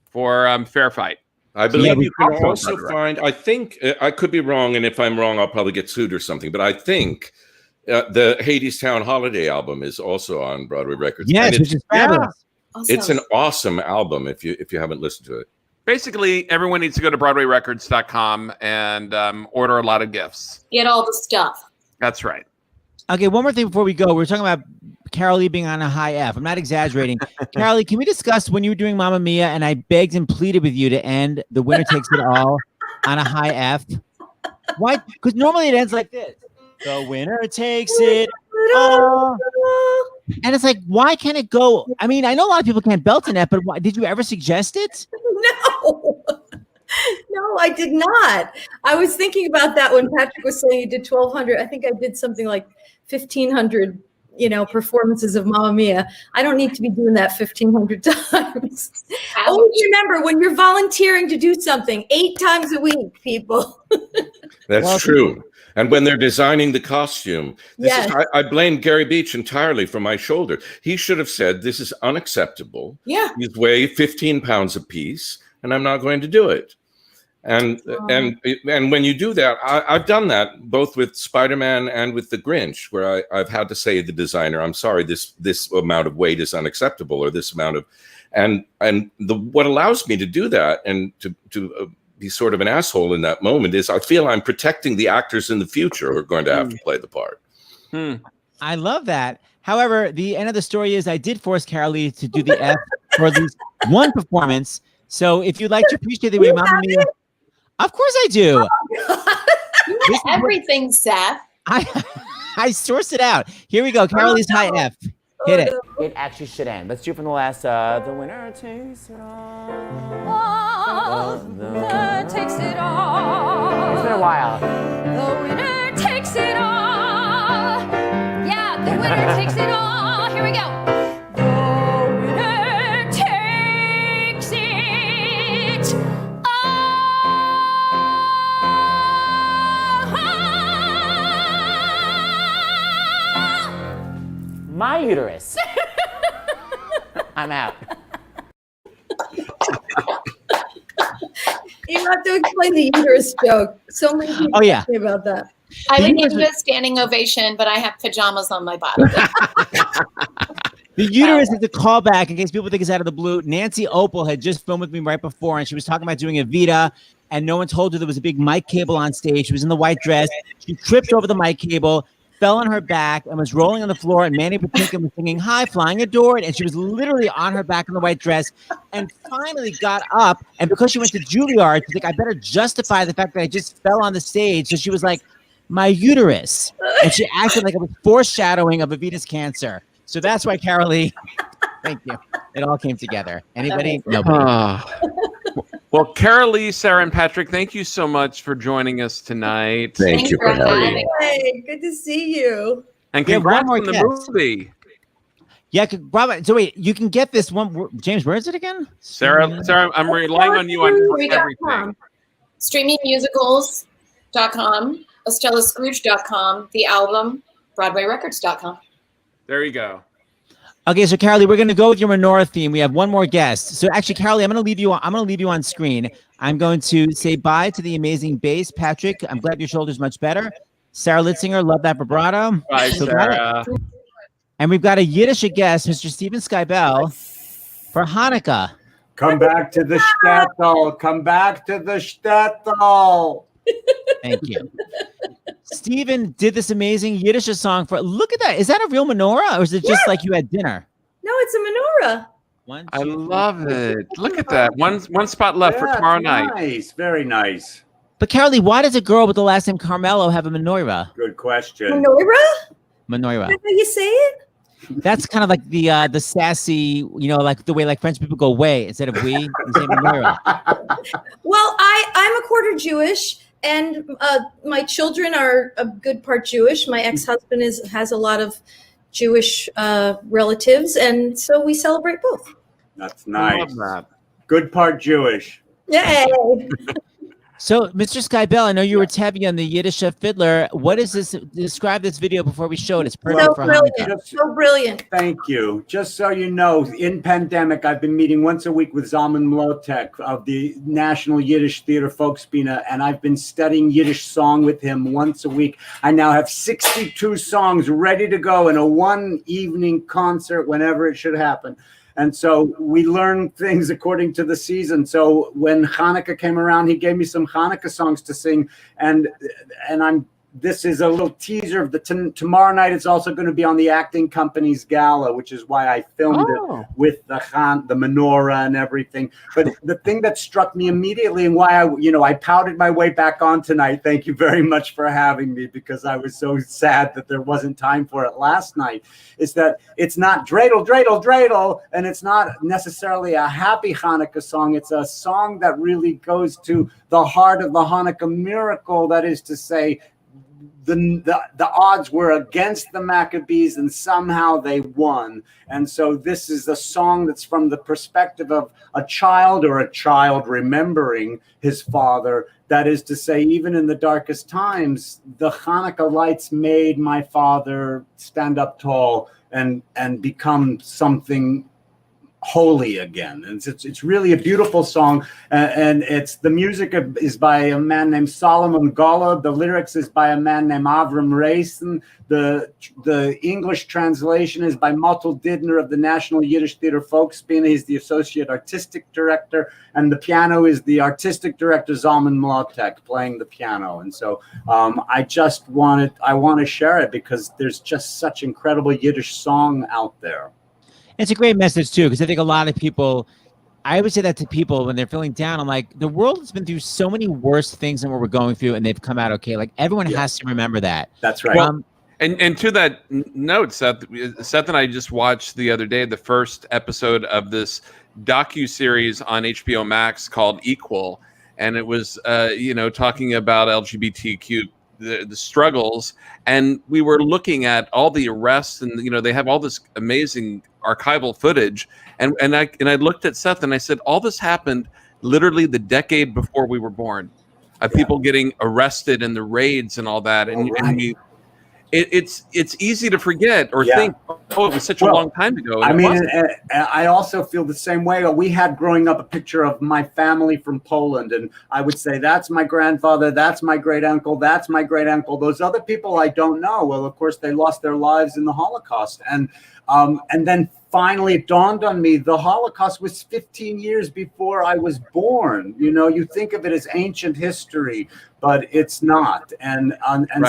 Speaker 3: for Fair Fight.
Speaker 20: I believe you can also find, I think, I could be wrong, and if I'm wrong, I'll probably get sued or something, but I think the Hadestown Holiday album is also on Broadway Records.
Speaker 2: Yes, which is fabulous.
Speaker 19: Awesome.
Speaker 20: It's an awesome album if you haven't listened to it.
Speaker 3: Basically, everyone needs to go to BroadwayRecords.com and order a lot of gifts.
Speaker 19: Get all the stuff.
Speaker 3: That's right.
Speaker 2: Okay, one more thing before we go. We're talking about Carol Lee being on a high F. I'm not exaggerating. Carol Lee, can we discuss when you were doing Mamma Mia and I begged and pleaded with you to end The Winner Takes It All on a high F? Why? Because normally it ends like this. The winner takes it all. And it's like, why can't it go? I mean, I know a lot of people can't belt in that, but why, did you ever suggest it?
Speaker 18: No. No, I did not. I was thinking about that when Patrick was saying he did 1,200. I think I did something like 1,500, performances of Mamma Mia. I don't need to be doing that 1,500 times. Always remember, when you're volunteering to do something 8 times a week, people.
Speaker 20: That's true. And when they're designing the costume, I blame Gary Beach entirely for my shoulder. He should have said, this is unacceptable.
Speaker 19: Yeah.
Speaker 20: These weigh 15 pounds apiece, and I'm not going to do it. And when you do that, I've done that both with Spider-Man and with The Grinch, where I've had to say to the designer, I'm sorry, this amount of weight is unacceptable, or this amount of, what allows me to do that and to be sort of an asshole in that moment is I feel I'm protecting the actors in the future who are going to have to play the part.
Speaker 2: I love that. However, the end of the story is I did force Carol Lee to do the F for at least one performance. So if you'd like to appreciate the way Mamma Mia, of course I do.
Speaker 19: You have everything, Seth.
Speaker 2: I sourced it out. Here we go. Carol Lee's high F. Hit it.
Speaker 1: It actually should end. Let's do it from the last. The winner takes it all. The winner takes it all. It's been a while. The winner takes it all. Yeah, the winner takes it all. Here we go. The winner takes it all. My uterus. I'm out.
Speaker 18: You have to explain the uterus joke. So many people ask me about that.
Speaker 19: I would give you a standing ovation, but I have pajamas on my body.
Speaker 2: The uterus is a callback in case people think it's out of the blue. Nancy Opal had just filmed with me right before, and she was talking about doing Evita, and no one told her there was a big mic cable on stage. She was in the white dress. She tripped over the mic cable, fell on her back, and was rolling on the floor, and Manny Patinkin was singing, "High Flying Adored," and she was literally on her back in the white dress, and finally got up, and because she went to Juilliard, she's like, I better justify the fact that I just fell on the stage, so she was like, my uterus, and she acted like it was foreshadowing of Evita's cancer. So that's why Carol Lee, thank you, it all came together. Anybody? Nobody.
Speaker 3: Well, Carol Lee, Sarah, and Patrick, thank you so much for joining us tonight.
Speaker 20: Thank you for having me.
Speaker 18: Hey, good to see you.
Speaker 3: And congrats on the movie.
Speaker 2: Yeah, Robert. So wait, you can get this one. James, where is it again?
Speaker 3: Sarah, I'm relying on you on everything.
Speaker 19: Streamingmusicals.com, EstellaScrooge.com, the album, BroadwayRecords.com.
Speaker 3: There you go.
Speaker 2: Okay, so Carol Lee, we're going to go with your menorah theme. We have one more guest. So actually, Carol Lee, I'm going to leave you on screen. I'm going to say bye to the amazing bass, Patrick. I'm glad your shoulder's much better. Sarah Litzinger, love that vibrato.
Speaker 3: Bye, Sarah.
Speaker 2: And we've got a Yiddish guest, Mr. Steven Skybell, for Hanukkah.
Speaker 22: Come back to the shtetl. Come back to the shtetl.
Speaker 2: Thank you. Steven did this amazing Yiddish song for. Look at that. Is that a real menorah, or is it just like you had dinner?
Speaker 18: No, it's a menorah.
Speaker 3: I love it. Look at that. One spot left for tomorrow night.
Speaker 12: Nice, very nice.
Speaker 2: But Carolee, why does a girl with the last name Carmelo have a menorah?
Speaker 12: Good question.
Speaker 18: Menorah?
Speaker 2: Menorah.
Speaker 18: Is that how you say it?
Speaker 2: That's kind of like the sassy, like the way like French people go way instead of we. You say menorah.
Speaker 18: Well, I'm a quarter Jewish, and my children are a good part Jewish. My ex-husband has a lot of Jewish relatives, and so we celebrate both.
Speaker 12: That's nice. Good part Jewish.
Speaker 18: Yay!
Speaker 2: So, Mr. Skybell, I know you were tapping on the Yiddish fiddler. What is this? Describe this video before we show it. It's perfect for Hanukkah.
Speaker 18: So brilliant.
Speaker 12: Thank you. Just so you know, in pandemic, I've been meeting once a week with Zalman Mlotek of the National Yiddish Theater Folkspiele, and I've been studying Yiddish song with him once a week. I now have 62 songs ready to go in a one evening concert whenever it should happen. And so we learn things according to the season. So when Hanukkah came around, he gave me some Hanukkah songs to sing. And this is a little teaser of tomorrow night. It's also going to be on the Acting Company's Gala, which is why I filmed it with the menorah and everything. But the thing that struck me immediately and why I pouted my way back on tonight. Thank you very much for having me, because I was so sad that there wasn't time for it last night. Is that it's not dreidel, dreidel, dreidel, and it's not necessarily a happy Hanukkah song. It's a song that really goes to the heart of the Hanukkah miracle. That is to say, the odds were against the Maccabees, and somehow they won. And so this is a song that's from the perspective of a child remembering his father. That is to say, even in the darkest times, the Hanukkah lights made my father stand up tall and become something holy again. And it's really a beautiful song, and the music is by a man named Solomon Golub. The lyrics is by a man named Avram Reisen. The English translation is by Mottel Didner of the National Yiddish Theater Folkspiele. He's the associate artistic director, and the piano is the artistic director Zalman Mlotek playing the piano. And so I want to share it because there's just such incredible Yiddish song out there.
Speaker 2: It's a great message too, because I think a lot of people, I would say that to people when they're feeling down. I'm like, the world has been through so many worse things than what we're going through, and they've come out okay. Like everyone has to remember that.
Speaker 12: That's right.
Speaker 3: And to that note, Seth and I just watched the other day the first episode of this docu-series on HBO Max called Equal, and it was talking about LGBTQ the struggles, and we were looking at all the arrests, and they have all this amazing archival footage, and I looked at Seth and I said, all this happened literally the decade before we were born. People getting arrested and the raids and all that, and it's easy to forget or think, oh, it was such a long time ago.
Speaker 12: I mean, I also feel the same way. We had growing up a picture of my family from Poland, and I would say, that's my grandfather, that's my great uncle, that's my great uncle. Those other people I don't know. Well, of course, they lost their lives in the Holocaust. And then finally it dawned on me, the Holocaust was 15 years before I was born. You think of it as ancient history, but it's not. And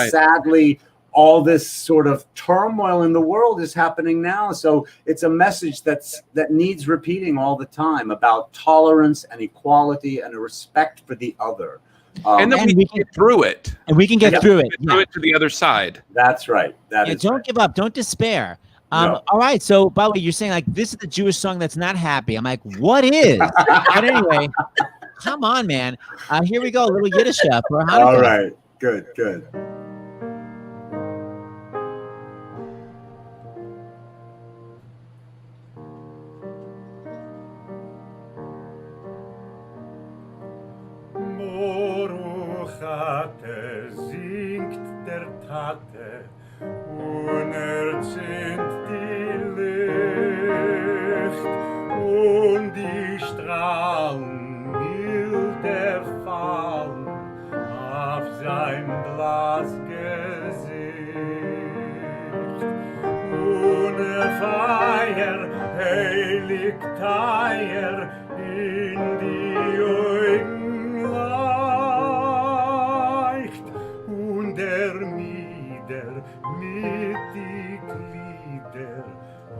Speaker 12: sadly, all this sort of turmoil in the world is happening now. So it's a message that needs repeating all the time about tolerance and equality and a respect for the other.
Speaker 3: And then we can get through it.
Speaker 2: And we can get through it.
Speaker 3: Through it to the other side.
Speaker 12: That's right.
Speaker 2: Don't give up. Don't despair. All right. So, by the way, you're saying like this is the Jewish song that's not happy. I'm like, what is? But anyway, come on, man. Here we go. A little Yiddish for Hanukkah.
Speaker 12: All right. Good.
Speaker 22: Singt der Tate, unerzählt die Licht und die Strahlen milde fallen auf sein Glasgesicht. Ohne Feier, heilig Teier in die Augen leicht und der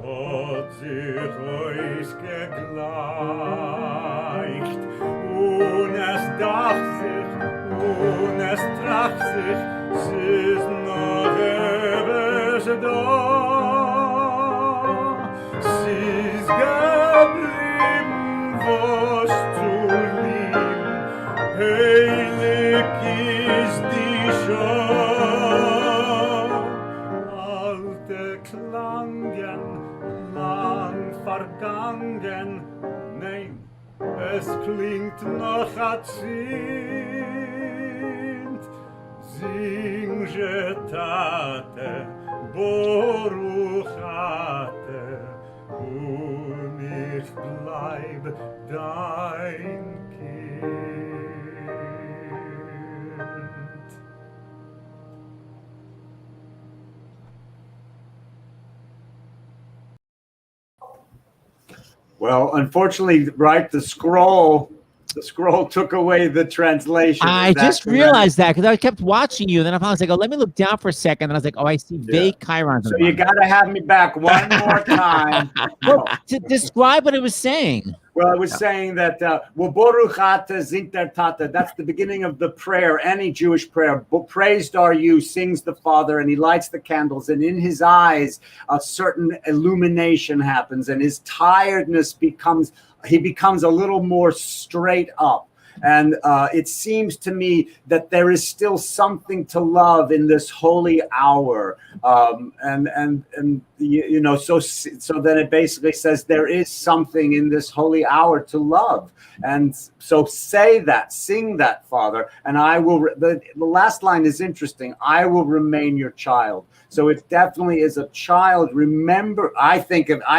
Speaker 22: hat sich euch gegleicht. Und es dacht sich, und es tracht sich, es ist noch ewig da. Es ist geblieben, was zu lieben, heilig ist die Schau. Alte Klangen, lang vergangen, nein, es klingt noch azint. Sing Tate, Boruchate, und ich bleib dein Kind.
Speaker 12: Well, unfortunately, right, the scroll took away the translation.
Speaker 2: I just realized that because I kept watching you. Then I was like, oh, let me look down for a second. And I was like, oh, I see vague chirons.
Speaker 12: So you got to have me back one more time.
Speaker 2: Well, to describe what it was saying.
Speaker 12: Well, I was saying that Baruch ata singt der Tate. That's the beginning of the prayer, any Jewish prayer. Praised are you, sings the Father, and he lights the candles, and in his eyes a certain illumination happens, and his tiredness becomes a little more straight up. And it seems to me that there is still something to love in this holy hour. And you know, so then it basically says there is something in this holy hour to love. And so say that, sing that, Father, and I will, the last line is interesting. I will remain your child. So it definitely is a child I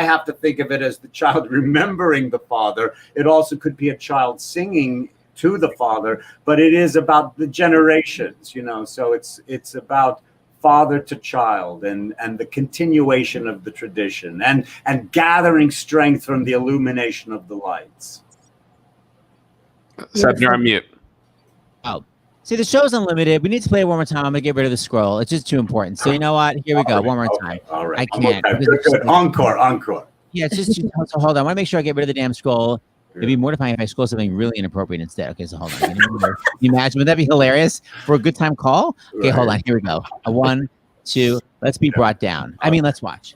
Speaker 12: have to think of it as the child remembering the Father. It also could be a child singing to the Father, but it is about the generations, you know, so it's about father to child and the continuation of the tradition and gathering strength from the illumination of the lights.
Speaker 3: Seth, you're on mute.
Speaker 2: Oh, see, the show's unlimited. We need to play it one more time. I'm gonna get rid of the scroll. It's just too important. So you know what? Here we go. One more time.
Speaker 12: All right.
Speaker 2: I can't.
Speaker 12: Okay. Good. Encore.
Speaker 2: Yeah, it's just too. So hold on. I want to make sure I get rid of the damn scroll. It'd be mortifying if I scroll something really inappropriate instead. Okay, so hold on. Can you imagine? Would that be hilarious for a good time call? Okay, hold on. Here we go. 1, 2. Let's be brought down. I mean, let's watch.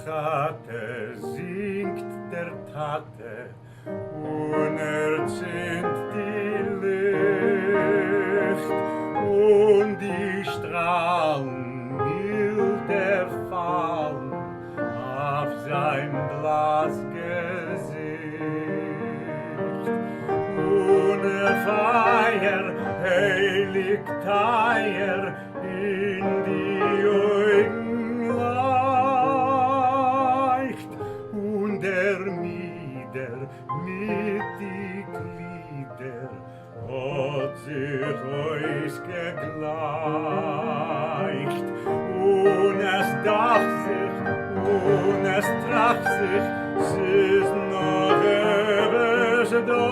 Speaker 22: Boruchate singt der Tate, unerzählt die Licht und die Strahlen milde fallen auf sein Blasgesicht. Ohne Feier, heilig Teier, in die Augen leicht und der Mieder mit die Glieder hat sich euch gegleicht. Und es dacht sich, und es tracht sich, es ist noch ewig da.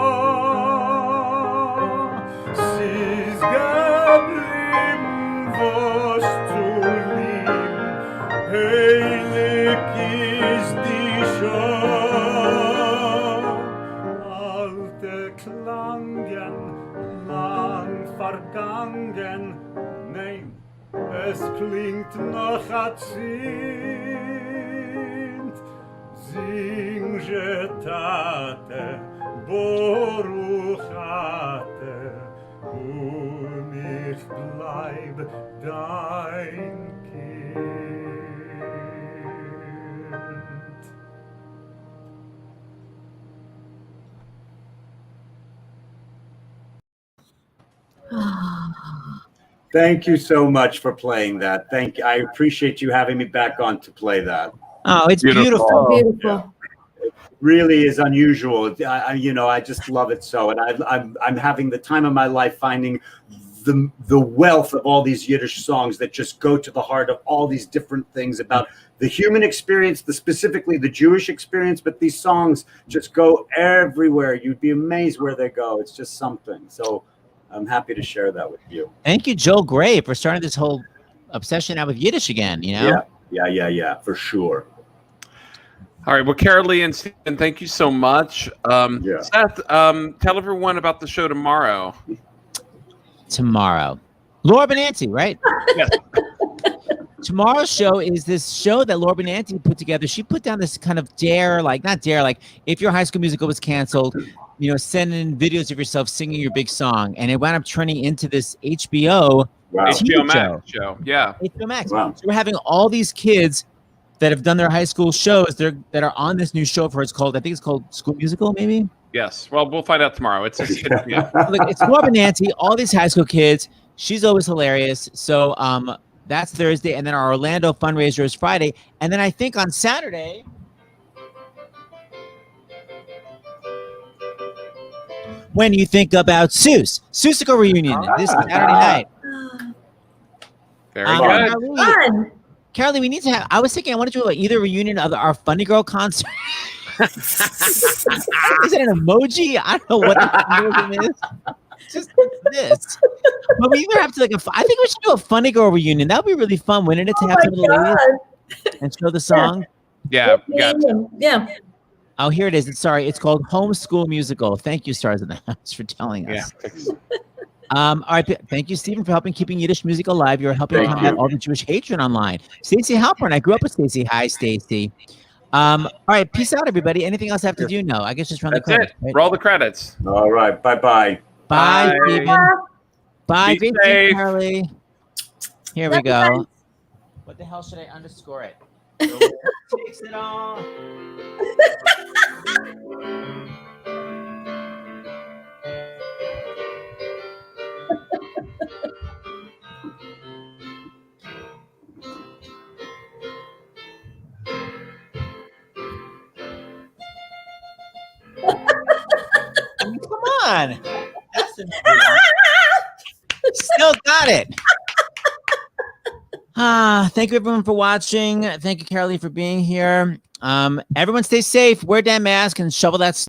Speaker 22: Es ist geblieben, was zu lieben, heilig ist die Schau. Alte Klangen, lang vergangen, nein, es klingt noch azint. Sing Tate, Boruchate, und ich bleib dein Kind.
Speaker 12: Thank you so much for playing that. Thank you. I appreciate you having me back on to play that.
Speaker 2: Oh, it's beautiful.
Speaker 18: Beautiful.
Speaker 12: It really is unusual. I just love it so, and I'm having the time of my life finding the wealth of all these Yiddish songs that just go to the heart of all these different things about the human experience, specifically the Jewish experience, but these songs just go everywhere. You'd be amazed where they go. It's just something. So I'm happy to share that with you.
Speaker 2: Thank you, Joel Gray, for starting this whole obsession now with Yiddish again, you know?
Speaker 12: Yeah, for sure.
Speaker 3: All right. Well, Carolee and Stephen, thank you so much. Seth, tell everyone about the show tomorrow.
Speaker 2: Tomorrow. Laura Benanti, right?
Speaker 3: Yes.
Speaker 2: Tomorrow's show is this show that Laura Benanti put together. She put down this kind of dare, like not dare, like if your High School Musical was canceled, you know, send in videos of yourself singing your big song. And it wound up turning into this HBO
Speaker 3: HBO Max show. Yeah.
Speaker 2: HBO Max.
Speaker 12: Wow.
Speaker 2: So we're having all these kids that have done their high school shows that are on this new show for I think it's called School Musical, maybe?
Speaker 3: Yes. Well, we'll find out tomorrow. It's
Speaker 2: Look, it's Laura Benanti, all these high school kids. She's always hilarious. So that's Thursday, and then our Orlando fundraiser is Friday, and then I think on Saturday. When you think about Seussical reunion this Saturday night.
Speaker 3: Very good.
Speaker 2: Carolee, we need to have. I was thinking I want to do either reunion of our Funny Girl concert. Is it an emoji? I don't know what the emoji is. Just this. But we either have to I think we should do a Funny Girl reunion. That would be really fun, wouldn't it? To have some of the ladies and show the song.
Speaker 3: Yeah.
Speaker 18: Yeah.
Speaker 2: Oh, here it is. It's called Homeschool Musical. Thank you, Stars in the House, for telling us.
Speaker 3: Yeah.
Speaker 2: All right. Thank you, Stephen, for helping keeping Yiddish music alive. You're helping combat all the Jewish hatred online. Stacey Halpern. I grew up with Stacey. Hi, Stacey. All right. Peace out, everybody. Anything else I have to do? No. I guess just run the credits.
Speaker 3: Right? Roll the credits.
Speaker 12: All right. Bye-bye.
Speaker 2: Bye, Stephen. Bye.
Speaker 3: Be
Speaker 2: Great
Speaker 3: safe.
Speaker 2: Carolee. Here we go. What the hell should I underscore it? Takes it all. Come on. That's still got it. Thank you everyone for watching. Thank you, Carolee, for being here. Everyone stay safe, wear that mask, and shovel that